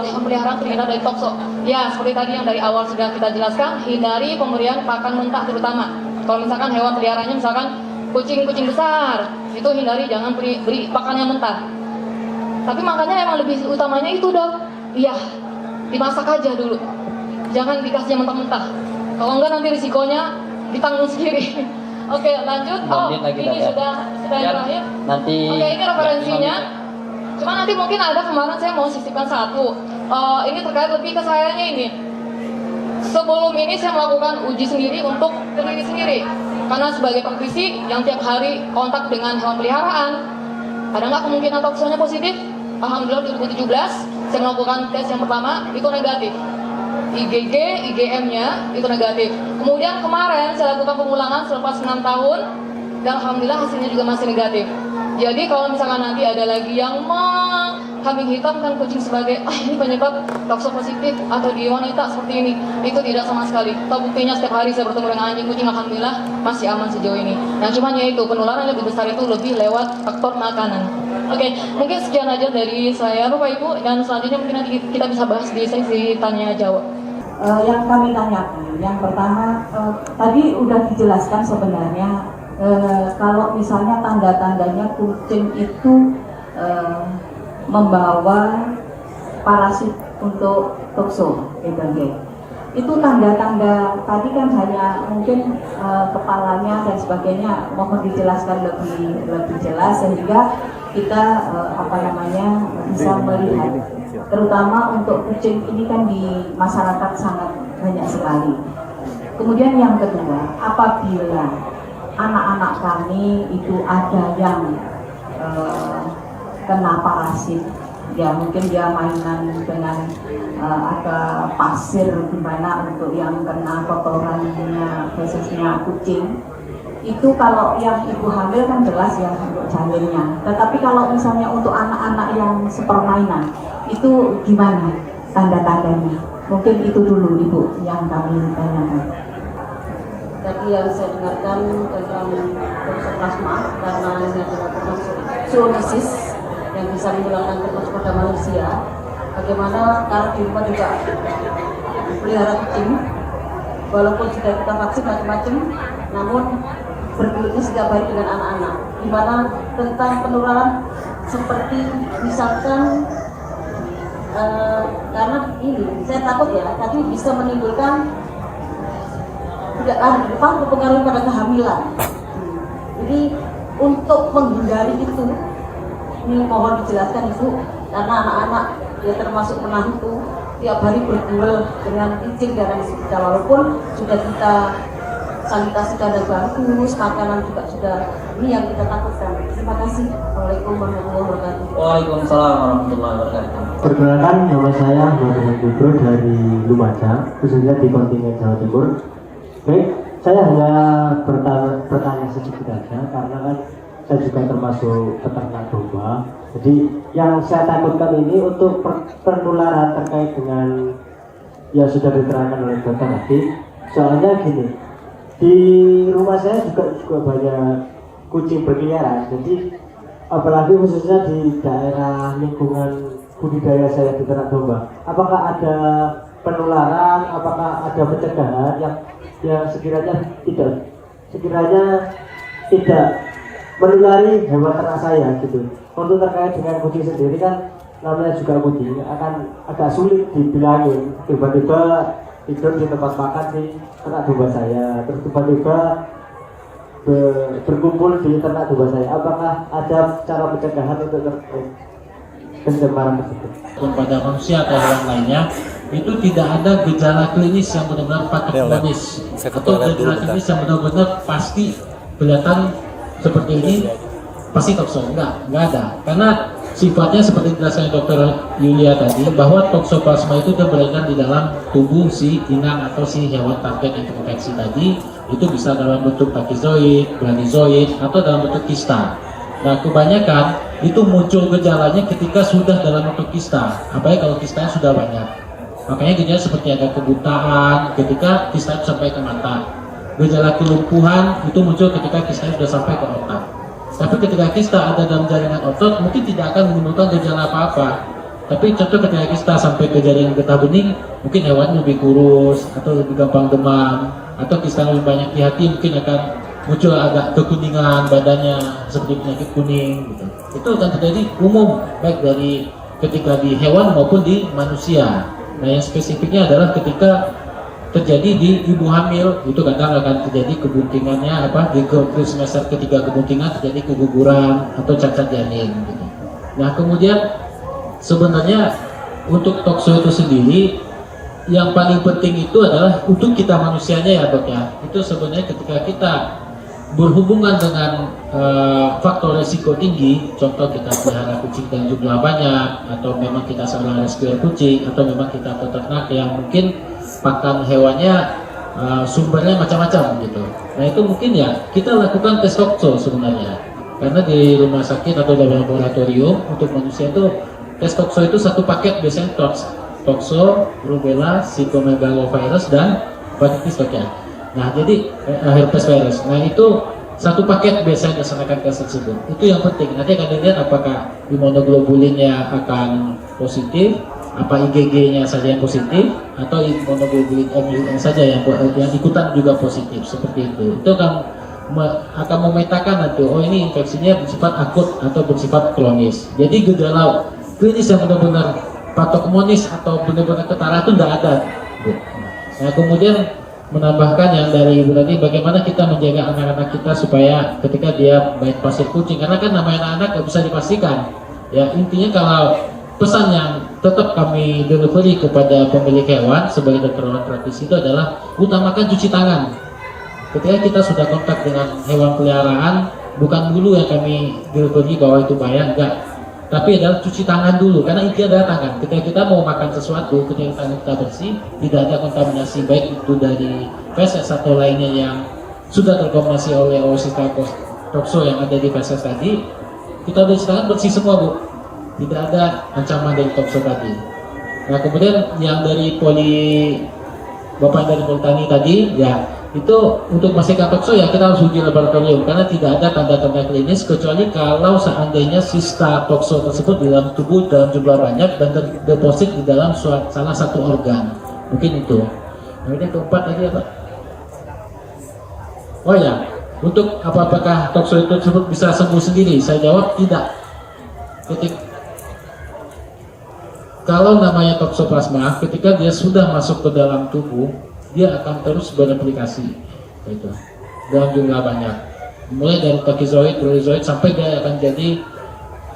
hewan peliharaan terhindar dari tokso? Ya, seperti tadi yang dari awal sudah kita jelaskan, hindari pemberian pakan mentah terutama. Kalau misalkan hewan peliharaannya misalkan kucing-kucing besar, itu hindari jangan beri pakan yang mentah. Tapi makanya emang lebih utamanya itu, Dok. Iya, dimasak aja dulu. Jangan dikasih yang mentah-mentah. Kalau enggak nanti risikonya ditanggung sendiri. Oke, lanjut. Ini sudah yang terakhir. Nanti. Oke, ini referensinya. Cuma nanti mungkin ada kemarin saya mau sisipkan satu. Ini terkait lebih ke sayanya ini. Sebelum ini saya melakukan uji sendiri untuk diri sendiri. Karena sebagai praktisi yang tiap hari kontak dengan hewan peliharaan, ada nggak kemungkinan toksonya positif? Alhamdulillah 2017 saya melakukan tes yang pertama itu negatif. IgG, IgM-nya itu negatif. Kemudian kemarin saya lakukan pengulangan selepas 6 tahun dan alhamdulillah hasilnya juga masih negatif. Jadi kalau misalkan nanti ada lagi yang kambing hitamkan kucing sebagai ini penyebab tokso positif atau di wanita seperti ini, itu tidak sama sekali. Atau buktinya setiap hari saya bertemu dengan anjing kucing alhamdulillah masih aman sejauh ini. Nah cuman ya itu penularan lebih besar itu lebih lewat faktor makanan. Oke, mungkin sekian aja dari saya Bapak Ibu, dan selanjutnya mungkin nanti kita bisa bahas di sesi tanya jawab. Yang kami tanyakan, yang pertama tadi udah dijelaskan sebenarnya kalau misalnya tanda-tandanya kucing itu membawa parasit untuk tokso, itu tanda-tanda tadi kan hanya mungkin kepalanya dan sebagainya, mohon dijelaskan lebih jelas sehingga kita bisa melihat terutama untuk kucing ini kan di masyarakat sangat banyak sekali. Kemudian yang kedua, apabila anak-anak kami itu ada yang kena parasit, ya mungkin dia mainan dengan ada pasir di mana untuk yang kena kotorannya khususnya kucing. Itu kalau yang ibu hamil kan jelas ya untuk janinnya. Tetapi kalau misalnya untuk anak-anak yang sepermainan, itu gimana tanda-tandanya? Mungkin itu dulu ibu yang kami tanyakan. Tadi yang saya dengarkan tentang toksoplasma, karena ini adalah termasuk zoonosis yang bisa menularkan termasuk pada manusia. Bagaimana kalau di rumah juga pelihara kucing, walaupun sudah kita vaksin macam-macam, namun bergelutnya setiap hari dengan anak-anak. Gimana tentang penularan seperti misalkan karena ini saya takut ya, tapi bisa menimbulkan tidak ada depan berpengaruh pada kehamilan. Jadi untuk menghindari itu, ini mohon dijelaskan ibu, karena anak-anak ya termasuk menah itu tiap hari berduel dengan kucing dan lain sebagainya. Walaupun sudah kita sanitasi kadang bagus, makanan juga sudah, ini yang kita takutkan. Terima kasih. Assalamualaikum warahmatullahi wabarakatuh. Waalaikumsalam warahmatullahi wabarakatuh. Perkenalkan, nama saya Muhammad Bubro dari Lumajang, khususnya di kontingen Jawa Timur. Baik, saya hanya bertanya sedikit saja, karena kan saya juga termasuk peternak domba. Jadi yang saya takutkan ini untuk penularan terkait dengan yang sudah diterangkan oleh dokter tadi. Soalnya gini, di rumah saya juga banyak kucing berkeliaran. Jadi apalagi khususnya di daerah lingkungan budidaya saya di ternak domba. Apakah ada penularan? Apakah ada pencegahan yang sekiranya tidak menulari hewan ternak saya gitu. Untuk terkait dengan kucing sendiri kan namanya juga kucing, akan agak sulit dibilangin. Tiba-tiba tidur di tempat makan di ternak domba saya, terus tiba-tiba berkumpul di ternak domba saya. Apakah ada cara pencegahan untuk pencemaran tersebut? Pada manusia atau hewan lainnya itu tidak ada gejala klinis yang benar-benar patogenosis atau gejala klinis yang benar-benar pasti kelihatan seperti ini pasti tokso, enggak ada, karena sifatnya seperti dijelaskan Dr. Yulia tadi, bahwa toksoplasma itu berada di dalam tubuh si inang atau si hewan target yang terinfeksi tadi. Itu bisa dalam bentuk takizoid, glanizoid, atau dalam bentuk kista. Nah, kebanyakan itu muncul gejalanya ketika sudah dalam bentuk kista, apalagi kalau kistanya sudah banyak. Makanya gejala seperti ada kebutaan ketika kista itu sampai ke mata. Gejala kelumpuhan itu muncul ketika kistanya sudah sampai ke otak. Tapi ketika kista ada dalam jaringan otot, mungkin tidak akan menimbulkan gejala apa-apa. Tapi contoh ketika kista sampai ke jaringan getah bening, mungkin hewan lebih kurus, atau lebih gampang demam, atau kista lebih banyak di hati, mungkin akan muncul agak kekuningan badannya, seperti penyakit kuning gitu. Itu akan terjadi umum, baik dari ketika di hewan maupun di manusia. Nah, yang spesifiknya adalah ketika terjadi di ibu hamil, itu kadang akan terjadi kebuntingannya di semester ketiga kebuntingan terjadi keguguran atau cacat janin gitu. Nah, kemudian sebenarnya untuk tokso itu sendiri yang paling penting itu adalah untuk kita manusianya ya dok ya. Itu sebenarnya ketika kita berhubungan dengan faktor risiko tinggi, contoh kita pelihara kucing dan jumlah banyak, atau memang kita seorang rescuer kucing, atau memang kita peternak yang mungkin pakan hewannya sumbernya macam-macam gitu. Nah, itu mungkin ya kita lakukan tes tokso sebenarnya, karena di rumah sakit atau di laboratorium untuk manusia itu tes tokso itu satu paket biasanya tokso, rubella, cytomegalovirus dan hepatitis dok ya. Nah, jadi herpes virus. Nah, itu satu paket biasanya dilaksanakan tes tersebut. Itu yang penting. Nanti akan dilihat apakah imunoglobulinnya akan positif, apa IgG-nya saja yang positif, atau imunoglobulin MUN saja yang ikutan juga positif, seperti itu. Itu akan memetakan nanti, oh ini infeksinya bersifat akut atau bersifat kronis. Jadi gejala klinis yang benar-benar patognosis atau benar-benar ketara itu tidak ada. Nah, kemudian menambahkan yang dari ibu tadi, bagaimana kita menjaga anak-anak kita supaya ketika dia main pasir kucing, karena kan namanya anak-anak nggak bisa dipastikan. Ya, intinya kalau pesan yang tetap kami delivery kepada pemilik hewan sebagai dokter hewan praktisi itu adalah utamakan cuci tangan. Ketika kita sudah kontak dengan hewan peliharaan, bukan dulu yang kami delivery bahwa itu bahaya, enggak. Tapi adalah cuci tangan dulu, karena intinya adalah tangan. Ketika kita mau makan sesuatu, ketika tangan kita bersih, tidak ada kontaminasi baik itu dari feses atau lainnya yang sudah terkontaminasi oleh Oocysta toxo yang ada di feses tadi, kita cuci tangan bersih semua, Bu. Tidak ada ancaman dari toxo tadi. Nah, kemudian yang dari Bapak dari Politani tadi, ya itu untuk memastikan toxo ya kita harus uji laboratorium karena tidak ada tanda-tanda klinis kecuali kalau seandainya sista toxo tersebut di dalam tubuh dalam jumlah banyak dan terdeposit di dalam salah satu organ. Mungkin itu. Kemudian keempat tadi apa? Oh ya, untuk apakah toxo itu tersebut bisa sembuh sendiri? Saya jawab tidak. Kalau namanya toxoplasma, ketika dia sudah masuk ke dalam tubuh, dia akan terus bereplikasi, itu dalam jumlah banyak. Mulai dari takizoid, protozoid sampai dia akan jadi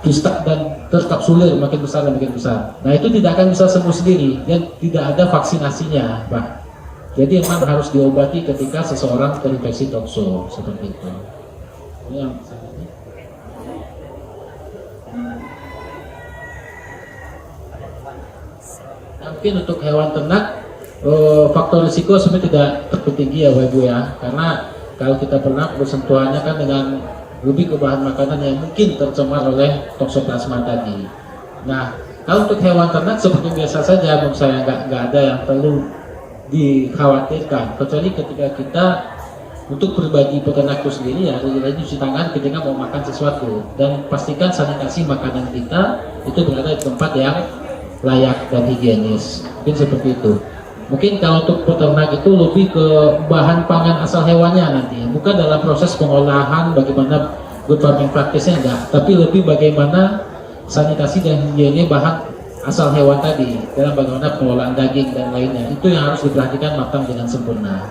kista dan terkapsulir makin besar dan makin besar. Nah itu tidak akan bisa sembuh sendiri dan tidak ada vaksinasinya, Pak. Jadi memang harus diobati ketika seseorang terinfeksi toxo seperti itu. Yang mungkin untuk hewan ternak faktor risiko sebenarnya tidak terlalu tinggi ya Bapak Ibu ya, karena kalau kita pernah bersentuhannya kan dengan lebih ke bahan makanan yang mungkin tercemar oleh toxoplasma tadi. Nah kalau untuk hewan ternak seperti biasa saja menurut saya nggak ada yang perlu dikhawatirkan, kecuali ketika kita untuk pribadi peternak itu sendiri ya rajin cuci tangan ketika mau makan sesuatu dan pastikan sanitasi makanan kita itu berada di tempat yang layak dan higienis. Mungkin seperti itu. Mungkin kalau untuk peternak itu lebih ke bahan pangan asal hewannya nanti, bukan dalam proses pengolahan bagaimana good farming practice-nya enggak, tapi lebih bagaimana sanitasi dan higiene bahan asal hewan tadi dalam bagaimana pengelolaan daging dan lainnya. Itu yang harus diperhatikan matang dengan sempurna.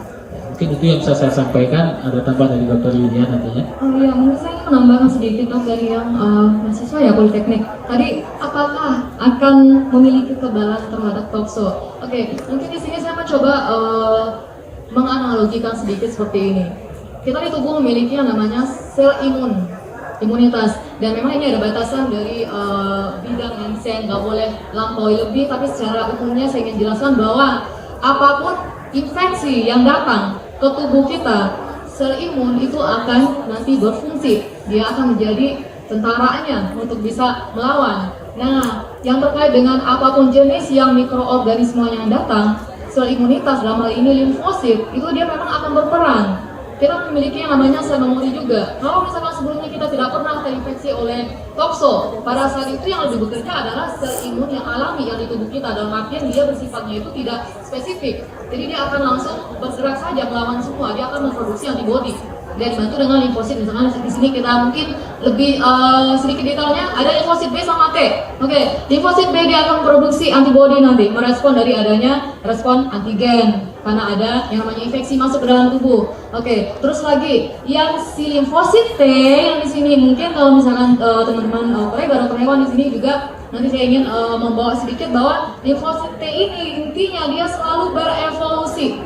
Mungkin itu yang bisa saya sampaikan. Ada tambahan dari Dr. Lydia nantinya. Oh iya, mungkin saya menambahkan sedikit dok dari yang mahasiswa ya Politeknik. Tadi apakah akan memiliki kekebalan terhadap toxo? Oke, mungkin di sini saya mencoba menganalogikan sedikit seperti ini. Kita di tubuh memiliki yang namanya sel imunitas, dan memang ini ada batasan dari bidang yang saya nggak boleh lampaui lebih, tapi secara umumnya saya ingin jelaskan bahwa apapun infeksi yang datang ke tubuh kita, sel imun itu akan nanti berfungsi. Dia akan menjadi tentaranya untuk bisa melawan. Nah, yang terkait dengan apapun jenis yang mikroorganisme yang datang, sel imunitas dalam hal ini limfosit, itu dia memang akan berperan. Kita memiliki yang namanya sel memori juga. Kalau misalkan sebelumnya kita tidak pernah terinfeksi oleh toxo, pada saat itu yang lebih bekerja adalah sel imun yang alami yang di tubuh kita, dalam artian dia bersifatnya itu tidak spesifik. Jadi dia akan langsung bergerak saja melawan semua, dia akan memproduksi antibodi. Dan dibantu dengan limfosit, misalkan di sini kita mungkin lebih sedikit detailnya, ada limfosit B sama T. Oke, limfosit B dia akan memproduksi antibodi nanti, merespon dari adanya respon antigen karena ada yang namanya infeksi masuk ke dalam tubuh. Oke, terus lagi yang si limfosit T yang di sini mungkin kalau misalkan teman-teman kolega dokter hewan di sini juga nanti saya ingin membawa sedikit bahwa limfosit T ini intinya dia selalu berevolusi.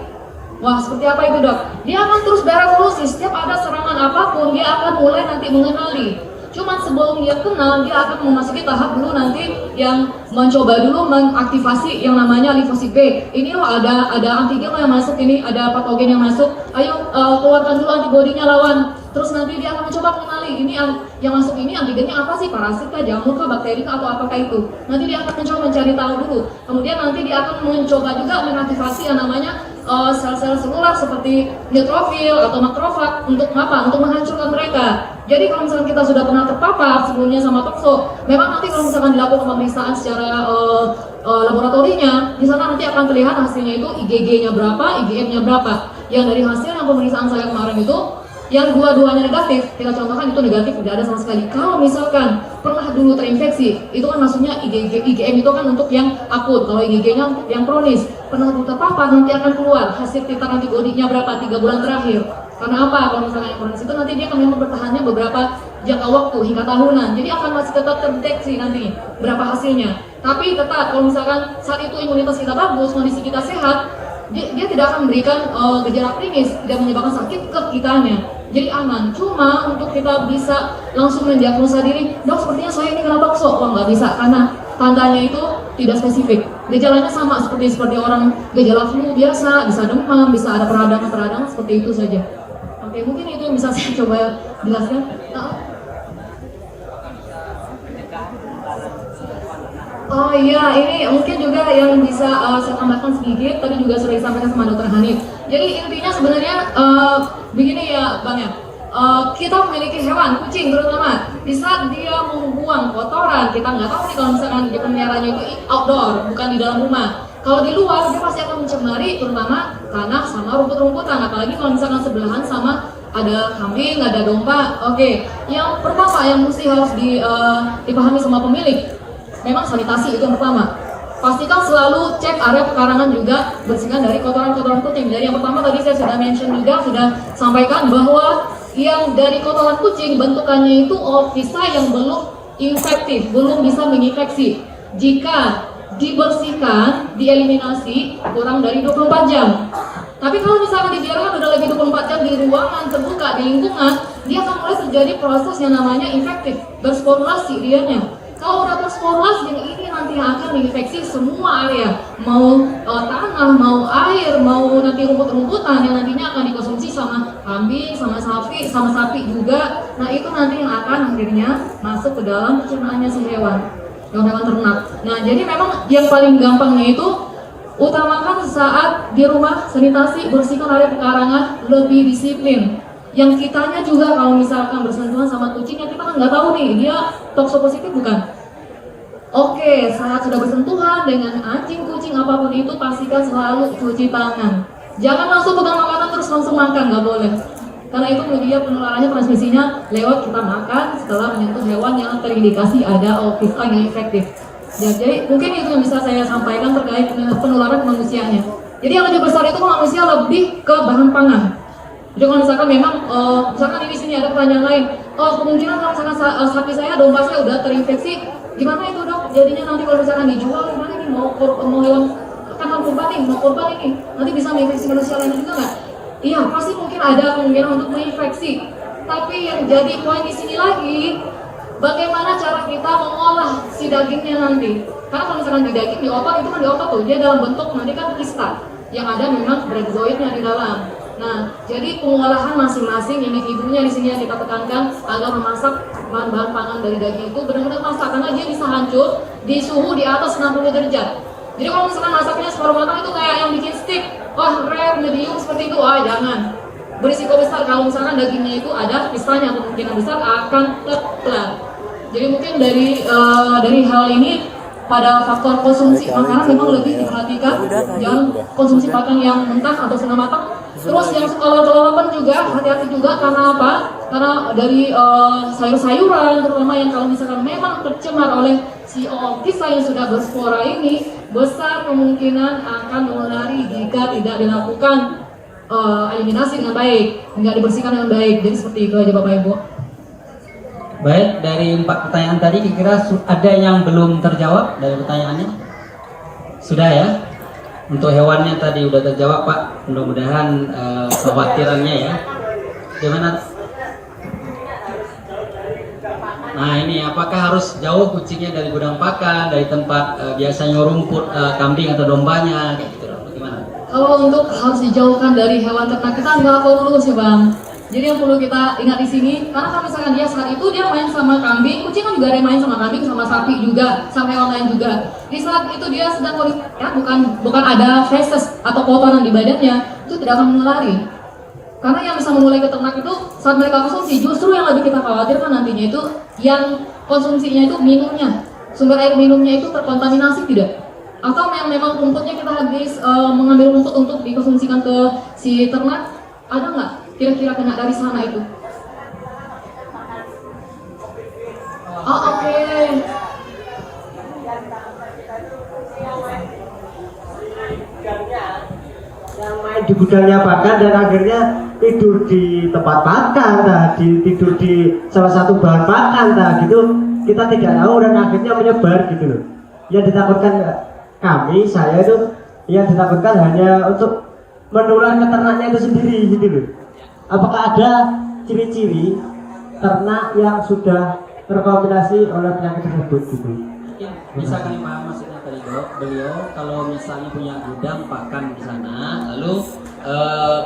Wah, seperti apa itu dok? Dia akan terus berevolusi, setiap ada serangan apapun dia akan mulai nanti mengenali. Cuman sebelum dia kenal, dia akan memasuki tahap dulu nanti yang mencoba dulu mengaktifasi yang namanya limfosit B. Ini loh ada antigen yang masuk, ini ada patogen yang masuk. Ayo keluarkan dulu antibodinya lawan. Terus nanti dia akan mencoba mengenali ini yang masuk ini antigennya apa sih, parasit kah, jamur kah, bakteri kah, atau apakah itu. Nanti dia akan mencoba mencari tahu dulu. Kemudian nanti dia akan mencoba juga mengaktifasi yang namanya sel-sel seluler seperti neutrofil atau makrofag untuk apa? Untuk menghancurkan mereka. Jadi kalau misalkan kita sudah pernah terpapar sebelumnya sama toxo, memang nanti kalau misalkan dilakukan pemeriksaan secara laboratorinya, di sana nanti akan terlihat hasilnya itu IgG-nya berapa, IgM-nya berapa. Yang dari hasil yang pemeriksaan saya kemarin itu, yang dua-duanya negatif, kita contohkan itu negatif, tidak ada sama sekali. Kalau misalkan pernah dulu terinfeksi, itu kan maksudnya IgM itu kan untuk yang akut, kalau IgG-nya yang kronis. Pernah terpapar, nanti akan keluar hasil titer antibodinya berapa, 3 bulan terakhir. Karena apa? Kalau misalnya yang kronis itu nanti dia akan memang bertahannya beberapa jangka waktu hingga tahunan. Jadi akan masih tetap terdeteksi nanti berapa hasilnya. Tapi tetap kalau misalkan saat itu imunitas kita bagus, kondisi kita sehat, dia tidak akan memberikan gejala klinis, tidak menyebabkan sakit ke kitanya. Jadi aman. Cuma untuk kita bisa langsung mendiagnosa diri, dok sepertinya saya ini kena tokso, nggak bisa karena tandanya itu tidak spesifik. Gejalanya sama seperti orang gejala flu biasa, bisa demam, bisa ada peradangan seperti itu saja. Oke, mungkin itu yang bisa saya coba jelaskan. Oh iya, ini mungkin juga yang bisa saya tambahkan sedikit, tadi juga sudah disampaikan sama Dr. Hanif. Jadi intinya sebenarnya begini ya Bang ya, kita memiliki hewan, kucing terutama, di saat dia membuang kotoran, kita nggak tahu nih kalau misalkan di peliharaannya itu outdoor, bukan di dalam rumah. Kalau di luar, dia pasti akan mencemari terutama tanah sama rumput-rumputan, apalagi kalau misalkan sebelahan sama ada kambing, ada domba. Oke, yang pertama yang mesti harus dipahami sama pemilik, memang sanitasi itu yang pertama. Pastikan selalu cek area pekarangan juga, bersihkan dari kotoran-kotoran kucing. Jadi yang pertama tadi saya sudah mention juga, sudah sampaikan bahwa yang dari kotoran kucing bentukannya itu visa yang belum infektif, belum bisa menginfeksi. Jika dibersihkan, dieliminasi kurang dari 24 jam. Tapi kalau misalkan dibiarkan udah lebih 24 jam di ruangan terbuka, di lingkungan, dia akan mulai terjadi proses yang namanya infektif, bersporulasi dianya. Kalau udah bersporulasi, yang ini nanti akan menginfeksi semua area, mau tanah, mau air, mau nanti rumput-rumputan yang nantinya akan dikonsumsi sama kambing, sama sapi juga. Nah itu nanti yang akan akhirnya masuk ke dalam pencernaannya si hewan ternak. Nah jadi memang yang paling gampangnya itu utamakan saat di rumah sanitasi, bersihkan area pekarangan, lebih disiplin. Yang kitanya juga kalau misalkan bersentuhan sama kucingnya, kita kan nggak tahu nih dia toksipositif bukan. Oke, saat sudah bersentuhan dengan anjing, kucing, apapun itu, pastikan selalu cuci tangan. Jangan langsung pegang makanan terus langsung makan, nggak boleh. Karena itu dia penularannya, transmisinya lewat kita makan setelah menyentuh hewan yang terindikasi ada visa yang efektif. Ya, jadi mungkin itu yang bisa saya sampaikan terkait penularan manusianya. Jadi yang lebih besar itu manusia lebih ke bahan pangan. Jadi kalau misalkan memang, misalkan di sini ada pertanyaan lain, kemungkinan kalau misalkan sapi saya, domba saya udah terinfeksi, gimana itu dok? Jadinya nanti kalau misalkan dijual, gimana nih mau hewan kan kurban nih, mau korban ini, nanti bisa menginfeksi manusia lain juga nggak? Iya, pasti mungkin ada kemungkinan untuk menginfeksi. Tapi yang jadi poin di sini lagi, bagaimana cara kita mengolah si dagingnya nanti? Karena kalau misalkan di daging, di otot itu kan di otot tuh, dia dalam bentuk nanti kan kristal yang ada memang brachiozoidnya di dalam. Nah, jadi pengolahan masing-masing individunya di sini yang kita tekankan agar memasak bahan-bahan pangan dari daging itu benar-benar masak, karena dia bisa hancur di suhu di atas 60 derajat. Jadi kalau misalkan masaknya separuh matang itu kayak yang bikin steak, rare, medium seperti itu, jangan. Berisiko besar kalau misalkan dagingnya itu ada kristalnya, kemungkinan besar akan tertelan. Jadi mungkin dari hal ini pada faktor konsumsi makanan memang lebih diperhatikan, jangan konsumsi pakan yang mentah atau setengah matang. Terus yang suka lalapan juga hati-hati juga, karena apa? Karena dari sayur-sayuran terutama yang kalau misalkan memang tercemar oleh si visa yang sudah berspora ini, besar kemungkinan akan menulari jika tidak dilakukan eliminasi dengan baik, nggak dibersihkan dengan baik. Jadi seperti itu aja Bapak Ibu. Baik, dari 4 pertanyaan tadi kira-kira ada yang belum terjawab dari pertanyaannya? Sudah ya? Untuk hewannya tadi udah terjawab Pak, mudah-mudahan kekhawatirannya ya. Gimana? Nah ini apakah harus jauh kucingnya dari gudang pakan, dari tempat biasanya rumput kambing atau dombanya, kayak gitu? Bagaimana? Kalau untuk harus dijauhkan dari hewan ternak, kita nggak perlu sih Bang. Jadi yang perlu kita ingat di sini, karena kalau misalkan dia saat itu dia main sama kambing, kucing kan juga ada yang main sama kambing, sama sapi juga, sama hewan lain juga. Di saat itu dia sedang kondisi, ya, bukan ada feses atau kotoran di badannya, itu tidak akan menulari. Karena yang bisa memulai ke ternak itu saat mereka konsumsi, justru yang lebih kita khawatirkan nantinya itu yang konsumsinya itu minumnya, sumber air minumnya itu terkontaminasi tidak? Atau yang memang rumputnya kita habis mengambil rumput untuk dikonsumsikan ke si ternak, ada nggak kira-kira kena dari sana itu? Oke. Yang main di gudangnya pakan dan akhirnya tidur di tempat pakan, tidur di salah satu bahan pakan, gitu. Kita tidak tahu dan akhirnya menyebar gitu loh. yang ditakutkan saya itu yang ditakutkan hanya untuk menular ke ternaknya itu sendiri gitu loh. Apakah ada ciri-ciri ternak yang sudah terkontaminasi oleh penyakit tersebut gitu? Mungkin bisa kali paham maksudnya tadi beliau kalau misalnya punya gudang pakan di sana, lalu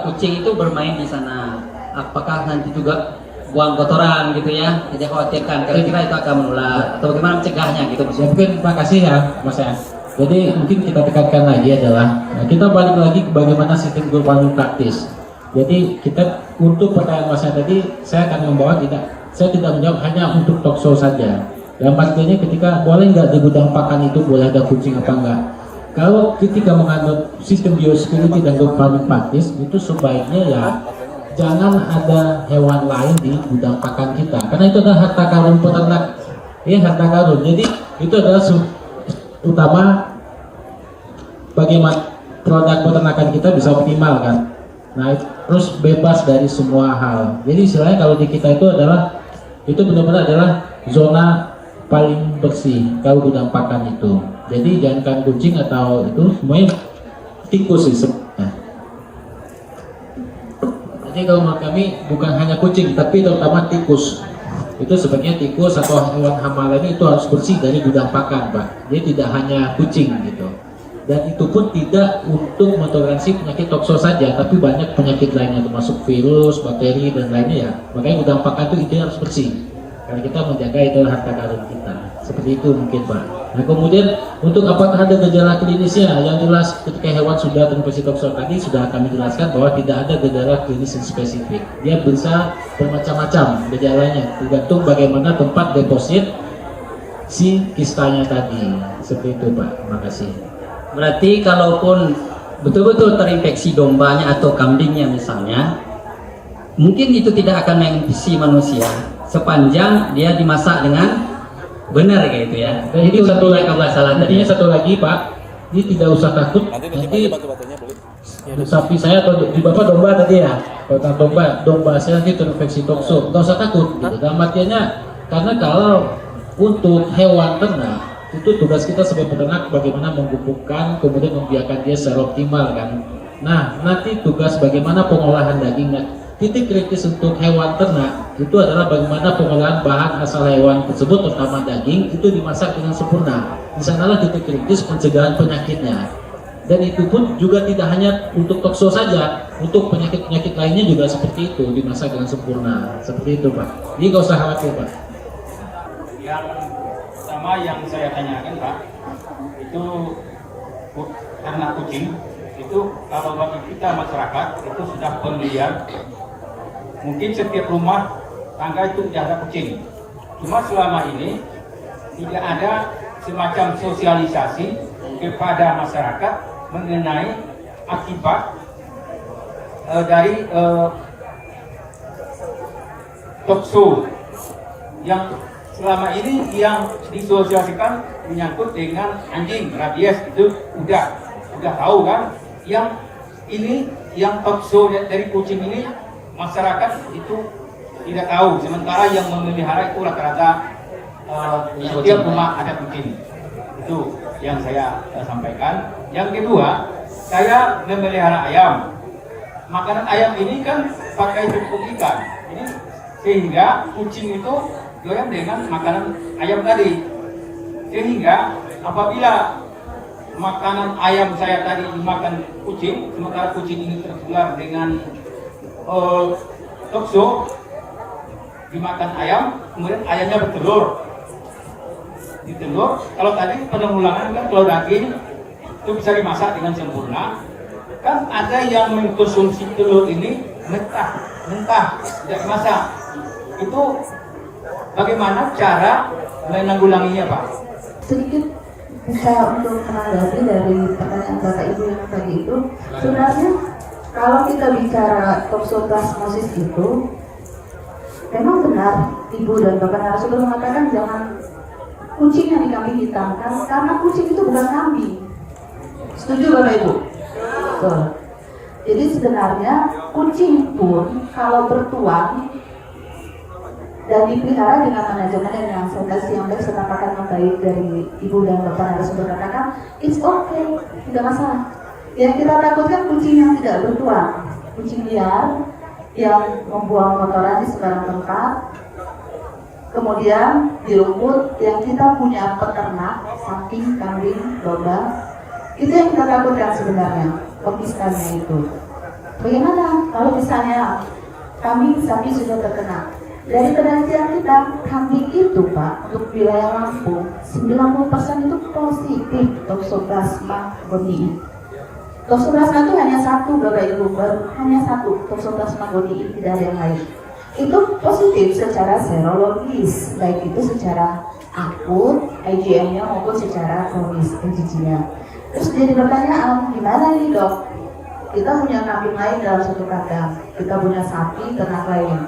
kucing itu bermain di sana, apakah nanti juga buang kotoran gitu ya? Tidak khawatirkan kira-kira itu akan menular atau bagaimana mencegahnya gitu? Ya, mungkin terima kasih ya Mas ya. Jadi mungkin kita tekankan lagi adalah kita balik lagi ke bagaimana sistem good farming praktis. Jadi kita untuk pertanyaan Mas tadi saya akan membawa saya tidak menjawab hanya untuk tokso saja. Yang pastinya ketika boleh nggak di gudang pakan itu boleh ada kucing apa enggak. Kalau ketika menganut sistem biosecurity dan good farming praktis itu sebaiknya ya jangan ada hewan lain di gudang pakan kita karena itu adalah harta karun peternak. Harta karun. Jadi itu adalah utama bagaimana produk peternakan kita bisa optimal kan. Nah, terus bebas dari semua hal. Jadi istilahnya kalau di kita itu benar-benar adalah zona paling bersih kalau gudang pakan itu. Jadi jangan kucing atau itu semuanya tikus sih sebenarnya. Jadi kalau menurut kami bukan hanya kucing tapi terutama tikus. Itu sebaiknya tikus atau hewan hama lainnya itu harus bersih dari gudang pakan, Pak. Jadi tidak hanya kucing gitu. Dan itu pun tidak untuk mentoleransi penyakit tokso saja, tapi banyak penyakit lainnya termasuk virus, bakteri dan lainnya ya. Makanya gudang pakan itu intinya harus bersih. Karena kita menjaga itu harta karun kita. Seperti itu mungkin, Pak. Nah kemudian untuk apakah ada gejala klinisnya? Yang jelas ketika hewan sudah terinfeksi tokso tadi sudah kami jelaskan bahwa tidak ada gejala klinis yang spesifik. Dia bisa bermacam-macam gejalanya, tergantung bagaimana tempat deposit si kistanya tadi. Seperti itu, Pak. Terima kasih. Berarti kalaupun betul-betul terinfeksi dombanya atau kambingnya misalnya, mungkin itu tidak akan menginfeksi manusia sepanjang dia dimasak dengan benar kayak itu ya. Dan itu satu lagi kalau salah tadi. Intinya satu lagi Pak, ini tidak usah takut. Nanti sapi saya atau di bapak domba tadi ya, kalau domba saya nanti terinfeksi tokso, nggak usah takut. Gitu. Dalam artiannya karena kalau untuk hewan ternak itu tugas kita sebagai peternak bagaimana menggugupkan kemudian membiarkan dia secara optimal kan. Nah nanti tugas bagaimana pengolahan dagingnya. Titik kritis untuk hewan ternak itu adalah bagaimana pengolahan bahan asal hewan tersebut terutama daging itu dimasak dengan sempurna. Di sanalah titik kritis pencegahan penyakitnya. Dan itu pun juga tidak hanya untuk tokso saja, untuk penyakit-penyakit lainnya juga seperti itu dimasak dengan sempurna. Seperti itu Pak. Jadi nggak usah khawatir Pak. Yang pertama yang saya tanyakan Pak, itu ternak kucing itu kalau bagi kita masyarakat itu sudah familiar. Mungkin setiap rumah tangga itu tidak ada kucing. Cuma selama ini tidak ada semacam sosialisasi kepada masyarakat mengenai akibat dari tokso yang selama ini yang disosialisasikan menyangkut dengan anjing rabies itu udah tahu kan. Yang ini yang tokso dari kucing ini masyarakat itu tidak tahu, sementara yang memelihara itu rata-rata setiap rumah ada kucing. Itu yang saya sampaikan. Yang kedua, saya memelihara ayam. Makanan ayam ini kan pakai tepung ikan, ini sehingga kucing itu doyan dengan makanan ayam tadi. Sehingga apabila makanan ayam saya tadi dimakan kucing, sementara kucing ini tertular dengan tokso, dimakan ayam, kemudian ayamnya bertelur. Ditelur, kalau tadi penanggulangan kan kalau daging itu bisa dimasak dengan sempurna. Kan ada yang mengkonsumsi telur ini mentah, tidak dimasak. Itu bagaimana cara menanggulanginya Pak? Sedikit bisa untuk menanggapi dari pertanyaan Bapak Ibu yang tadi itu, sebenarnya kalau kita bicara toksoplasmosis itu memang benar Ibu dan Bapak narasumber mengatakan jangan kucing yang dikambing hitamkan karena kucing itu bukan kambing. Setuju Bapak Ibu? Betul. Jadi sebenarnya kucing pun kalau bertuan dan dipelihara dengan manajemen yang sanitasi yang baik serta pakan yang baik dari ibu dan bapak narasumber katakan, it's okay, tidak masalah. Yang kita takutkan kucing yang tidak bertuan, kucing liar yang membuang kotoran di sembarang tempat, kemudian di rumput yang kita punya peternak, sapi, kambing, domba, itu yang kita takutkan sebenarnya, pemisahannya itu. Bagaimana kalau misalnya kambing, sapi sudah terkena? Dari penelitian kita, kambing itu Pak, untuk wilayah Lampung, 90% itu positif Toxoplasma gondii. Toxoplasma itu hanya satu, Bapak Ibu, hanya satu Toxoplasma gondii, tidak ada yang lain. Itu positif secara serologis, baik itu secara akut, IgM-nya maupun secara kronis, IgG-nya. Terus jadi pertanyaan, gimana nih dok? Kita punya kambing lain dalam satu kandang, kita punya sapi, ternak lain.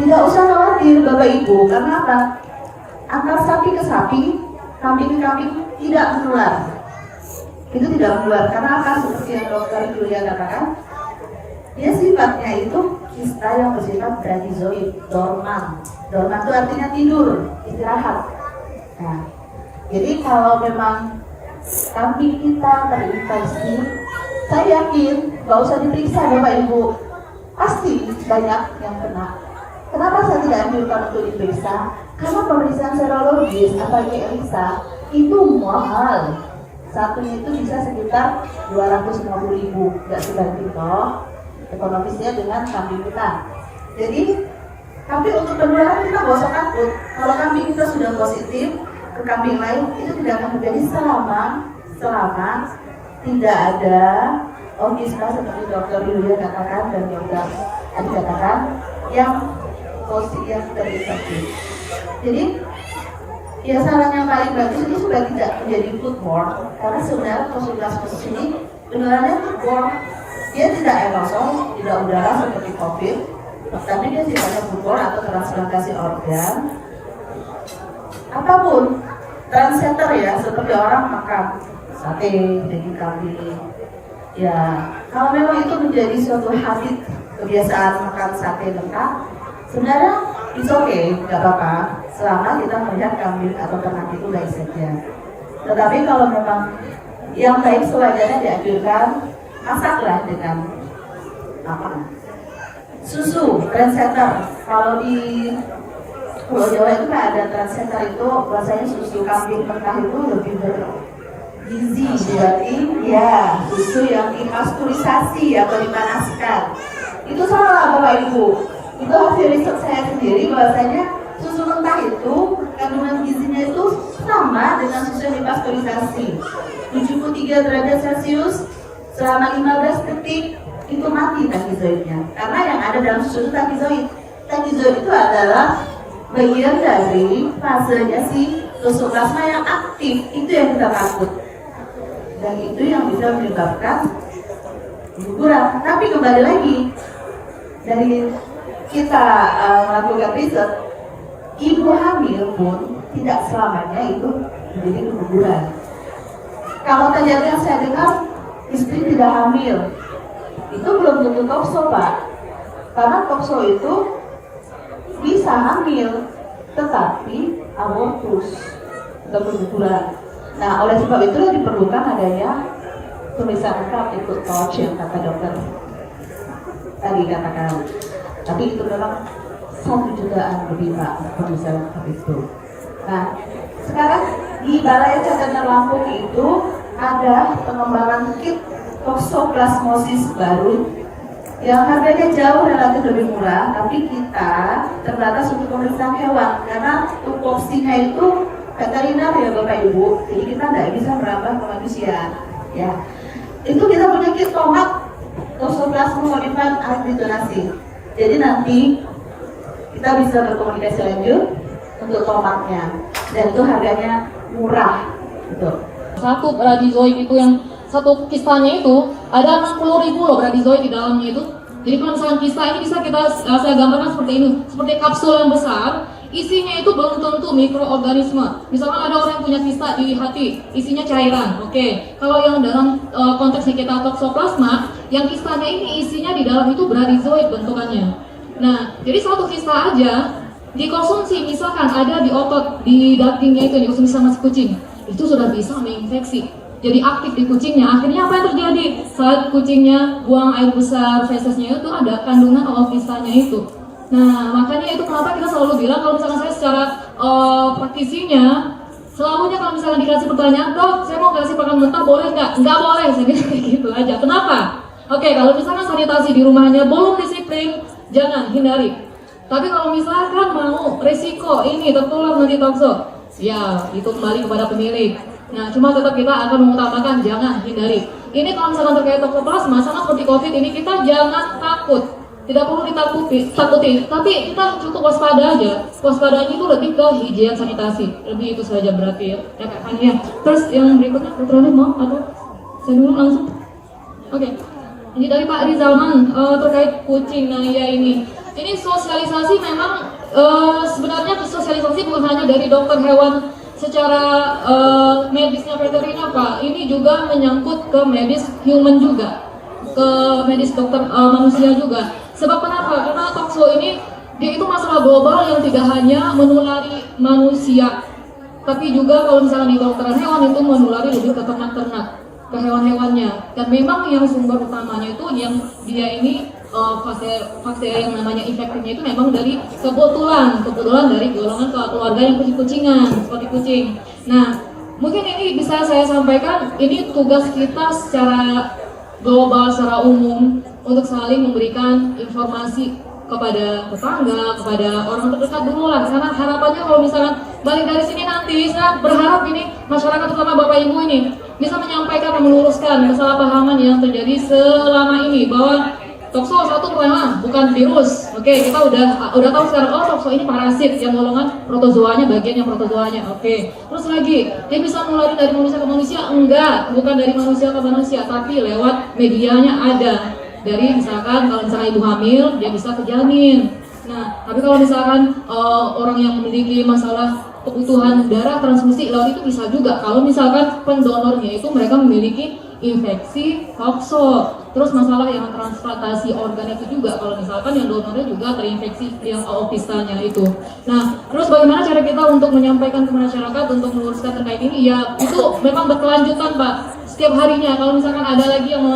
Tidak usah khawatir Bapak Ibu, karena apa? Antar sapi ke sapi, kambing ke kambing tidak menular. Itu tidak menular, karena apa? Seperti yang dokter Julia katakan, dia sifatnya itu kista yang bersifat bradizoid, dorman. Dorman itu artinya tidur, istirahat. Nah, jadi kalau memang kambing kita terinfeksi, saya yakin nggak usah diperiksa Bapak Ibu, pasti banyak yang kena. Kenapa saya tidak anjurkan untuk diperiksa? Karena pemeriksaan serologis apalagi ELISA itu mahal. Satunya itu bisa sekitar 250.000, nggak sebanding toh ekonomisnya dengan kambing kita. Jadi kambing untuk penularan kita nggak usah takut. Kalau kambing kita sudah positif ke kambing lain itu tidak akan terjadi selama tidak ada organisme seperti dokter Yulia katakan dan dokter Adi katakan yang positif yang terinfeksi. Jadi ya saran yang paling bagus itu sudah tidak menjadi foodborne, karena sebenarnya Toxoplasmosis ini penularannya foodborne. Dia tidak aerosol, tidak udara seperti COVID, tapi dia sifatnya foodborne atau transplantasi organ. Apapun, transeter ya, seperti orang makan sate, daging kambing. Ya, kalau memang itu menjadi suatu habit, kebiasaan makan sate lengkap, sebenarnya it's okay, nggak apa-apa, selama kita melihat kambing atau ternak itu baik saja. Tetapi kalau memang yang baik sewajarnya dianjurkan, masaklah dengan susu trendsetter. Kalau di Pulau Jawa itu ada trendsetter itu, rasanya susu kambing mentah itu lebih bergizi, berarti ya susu yang dipasteurisasi atau dipanaskan. Itu salah Bapak Ibu. Itu hasil riset saya sendiri bahwasanya susu mentah itu kandungan gizinya itu sama dengan susu yang dipasteurisasi. 73 derajat Celcius selama 15 detik itu mati takizoidnya. Karena yang ada dalam susu itu takizoid. Takizoid itu adalah bagian dari fasenya si Toxoplasma yang aktif. Itu yang kita takut. Dan itu yang bisa menyebabkan guguran. Tapi kembali lagi dari kita melakukan riset, ibu hamil pun tidak selamanya itu menjadi keguguran. Kalau terjadi yang saya dengar, istri tidak hamil, itu belum tentu toxo Pak, karena toxo itu bisa hamil, tetapi abortus atau keguguran. Nah, oleh sebab itulah diperlukan adanya tulisan lengkap ikut touch yang kata dokter tadi katakan. Tapi itu memang 1 jutaan lebih Pak tulisan lengkap itu. Nah, sekarang di Balai Cadangan Lampung itu ada pengembangan kit Toxoplasmosis baru yang harganya jauh relatif lebih murah, tapi kita terbatas untuk pemeriksaan hewan karena tupoksinya itu veteriner ya Bapak Ibu, jadi kita tidak bisa merambah ke manusia ya. Itu kita punya kit tomat Toxoplasma modified hybridonasi. Jadi nanti kita bisa berkomunikasi lanjut untuk tomatnya, dan itu harganya murah gitu. Satu bradizoid itu yang satu kistanya itu ada 60.000 loh bradizoid di dalamnya itu. Jadi kalau misalkan kista ini bisa saya gambarkan seperti ini, seperti kapsul yang besar, isinya itu belum tentu mikroorganisme. Misalkan ada orang yang punya kista di hati, isinya cairan. Oke. Kalau yang dalam konteksnya kita Toxoplasma, yang kistanya ini isinya di dalam itu bradizoid bentukannya. Nah, jadi satu kista aja dikonsumsi, misalkan ada di otot, di dagingnya itu yang dikonsumsi sama si kucing, itu sudah bisa menginfeksi. Jadi aktif di kucingnya. Akhirnya apa yang terjadi? Saat kucingnya buang air besar, fesesnya itu ada kandungan oofistanya itu. Nah, makanya itu kenapa kita selalu bilang kalau misalkan saya secara praktisinya, selalunya kalau misalkan dikasih pertanyaan, dok, saya mau kasih pakan mentah, boleh nggak? Nggak boleh, saya bilang kayak gitu aja. Kenapa? Oke, kalau misalkan sanitasi di rumahnya belum disiplin, jangan, hindari. Tapi kalau misalkan mau resiko ini tertular nanti tokso, ya itu kembali kepada pemilik. Nah, cuma tetap kita akan mengutamakan jangan, hindari. Ini kalau misalkan terkait toksoplasma, sama seperti COVID ini, kita jangan takut. Tidak perlu takuti, tapi kita cukup waspada aja. Waspadanya itu lebih ke higien sanitasi, lebih itu saja berarti ya Kak Fania. Terus yang berikutnya, Dr. Ali mau atau saya dulu langsung? Oke. Ini dari Pak Rizalman terkait kucing. Nah ya ini sosialisasi memang sebenarnya sosialisasi bukan hanya dari dokter hewan secara medisnya veteriner Pak. Ini juga menyangkut ke medis human juga, ke medis dokter manusia juga. Sebab kenapa? Karena tokso ini dia itu masalah global yang tidak hanya menulari manusia, tapi juga kalau misalnya di kedokteran hewan itu menulari lebih ke ternak-ternak, ke hewan-hewannya. Dan memang yang sumber utamanya itu yang dia ini fase yang namanya infektifnya itu memang dari kebetulan dari golongan keluarga yang kucing-kucingan seperti kucing. Nah, mungkin ini bisa saya sampaikan, ini tugas kita secara global, secara umum untuk saling memberikan informasi kepada tetangga, kepada orang terdekat dulu lah. Karena harapannya kalau misalkan balik dari sini nanti, saya berharap ini masyarakat terutama Bapak Ibu ini bisa menyampaikan dan meluruskan kesalahpahaman yang terjadi selama ini bahwa tokso satu pertama bukan virus. Oke, kita udah tahu sekarang tokso ini parasit yang golongan protozoanya, bagian yang protozoanya. Oke. Terus lagi, dia bisa menulari dari manusia ke manusia? Enggak, bukan dari manusia ke manusia, tapi lewat medianya ada. Dari misalkan kalau misalkan ibu hamil, dia bisa ke janin. Nah, tapi kalau misalkan orang yang memiliki masalah kebutuhan darah transfusi lewat itu bisa juga. Kalau misalkan pendonornya itu mereka memiliki infeksi tokso. Terus masalah yang transplantasi organ itu juga, kalau misalkan yang donornya juga terinfeksi yang oofistanya itu. Nah, terus bagaimana cara kita untuk menyampaikan ke masyarakat untuk meluruskan terkait ini? Ya, itu memang berkelanjutan Pak. Setiap harinya, kalau misalkan ada lagi yang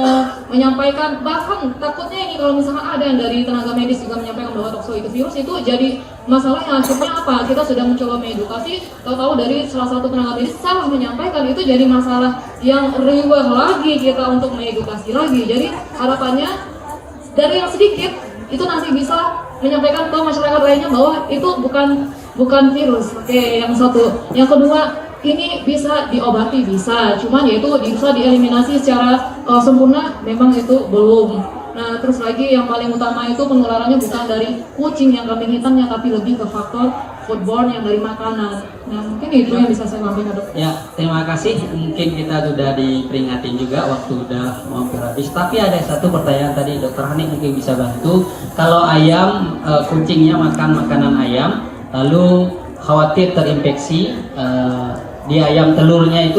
menyampaikan, bahkan takutnya ini kalau misalkan ada yang dari tenaga medis juga menyampaikan bahwa tokso itu virus, itu jadi masalah yang akhirnya apa? Kita sudah mencoba mengedukasi, tahu-tahu dari salah satu tenaga medis salah menyampaikan, itu jadi masalah yang riwah lagi kita untuk mengedukasi lagi. Jadi harapannya dari yang sedikit itu nanti bisa menyampaikan ke masyarakat lainnya bahwa itu bukan virus. Oke, yang satu. Yang kedua, ini bisa diobati, bisa, cuman yaitu bisa dieliminasi secara sempurna, memang itu belum. Nah, terus lagi yang paling utama itu penularannya bukan dari kucing yang kambing hitamnya, tapi lebih ke faktor foodborne yang dari makanan. Nah, mungkin itu yang bisa saya sampaikan, Dok. Ya, terima kasih. Mungkin kita sudah diperingatin juga, waktu udah mau habis. Tapi ada satu pertanyaan tadi, Dokter Hani mungkin bisa bantu. Kalau ayam, kucingnya makan makanan ayam, lalu khawatir terinfeksi, di ayam telurnya itu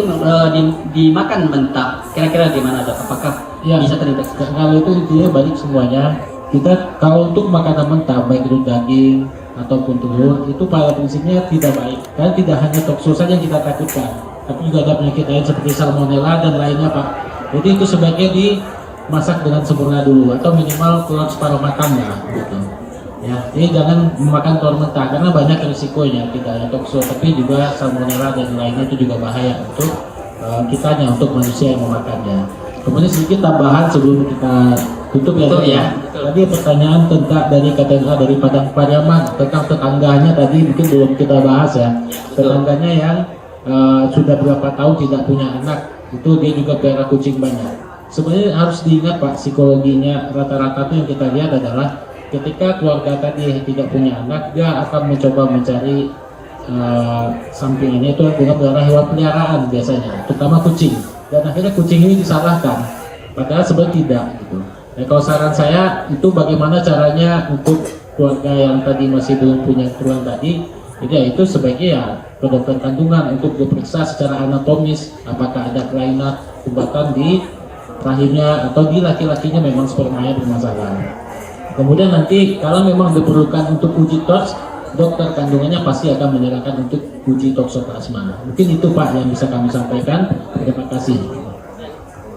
dimakan mentah. Kira-kira gimana, Dok? Apakah bisa terinfeksi? Kalau itu intinya balik semuanya. Kita kalau untuk makanan mentah, baik itu daging ataupun telur, itu pada prinsipnya tidak baik. Karena tidak hanya tokso saja yang kita takutkan, tapi juga ada penyakit lain seperti salmonella dan lainnya, Pak. Jadi itu sebaiknya dimasak dengan sempurna dulu, atau minimal telur separuh matang lah, gitu. Ya, jadi jangan memakan telur mentah karena banyak risikonya, tidak hanya tokso tapi juga salmonella dan lainnya itu juga bahaya untuk kitanya, untuk manusia yang memakannya. Kemudian sedikit tambahan sebelum kita tutup ya. Betul, ya. Tadi pertanyaan tentang dari KTNA dari Padang Pariaman tentang tetangganya tadi mungkin belum kita bahas ya. Tetangganya yang sudah berapa tahun tidak punya anak, itu dia juga pelihara kucing banyak. Sebenarnya harus diingat Pak, psikologinya rata-rata itu yang kita lihat adalah ketika keluarga tadi tidak punya anak, dia akan mencoba mencari sampingannya itu dengan pelihara hewan peliharaan biasanya, terutama kucing. Dan akhirnya kucing ini disalahkan, padahal sebenarnya tidak gitu. Nah, kalau saran saya itu bagaimana caranya untuk keluarga yang tadi masih belum punya keturunan tadi, itu sebaiknya ya ke dokter kandungan untuk diperiksa secara anatomis apakah ada kelainan sumbatan di rahimnya atau di laki-lakinya memang spermanya bermasalah. Kemudian nanti kalau memang diperlukan untuk uji TORS, dokter kandungannya pasti akan menyerahkan untuk uji toksoplasma. Mungkin itu Pak yang bisa kami sampaikan. Terima kasih.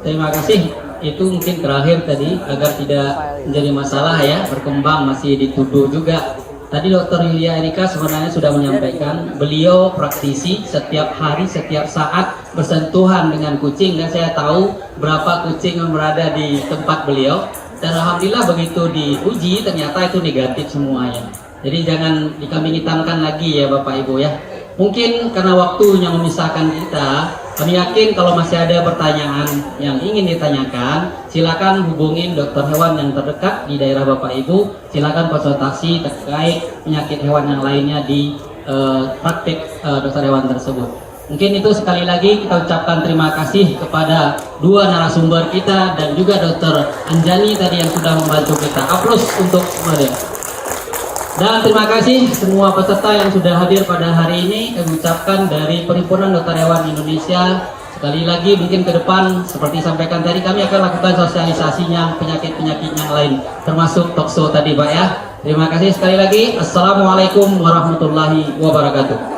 Terima kasih. Itu mungkin terakhir tadi agar tidak menjadi masalah ya, berkembang masih dituduh juga. Tadi Dr. Yulia Erika sebenarnya sudah menyampaikan beliau praktisi setiap hari, setiap saat bersentuhan dengan kucing, dan saya tahu berapa kucing yang berada di tempat beliau, dan alhamdulillah begitu diuji ternyata itu negatif semuanya. Jadi jangan dikambing hitamkan lagi ya Bapak Ibu ya. Mungkin karena waktunya memisahkan kita, kami yakin kalau masih ada pertanyaan yang ingin ditanyakan, silakan hubungin dokter hewan yang terdekat di daerah Bapak Ibu. Silakan konsultasi terkait penyakit hewan yang lainnya di praktik dokter hewan tersebut. Mungkin itu sekali lagi kita ucapkan terima kasih kepada dua narasumber kita dan juga dokter Anjani tadi yang sudah membantu kita. Aplaus untuk mereka. Dan terima kasih semua peserta yang sudah hadir pada hari ini. Kami ucapkan dari Perhimpunan Dokter Hewan Indonesia, sekali lagi mungkin ke depan seperti sampaikan tadi kami akan lakukan sosialisasinya penyakit-penyakit yang lain termasuk tokso tadi Pak ya. Terima kasih sekali lagi. Assalamualaikum warahmatullahi wabarakatuh.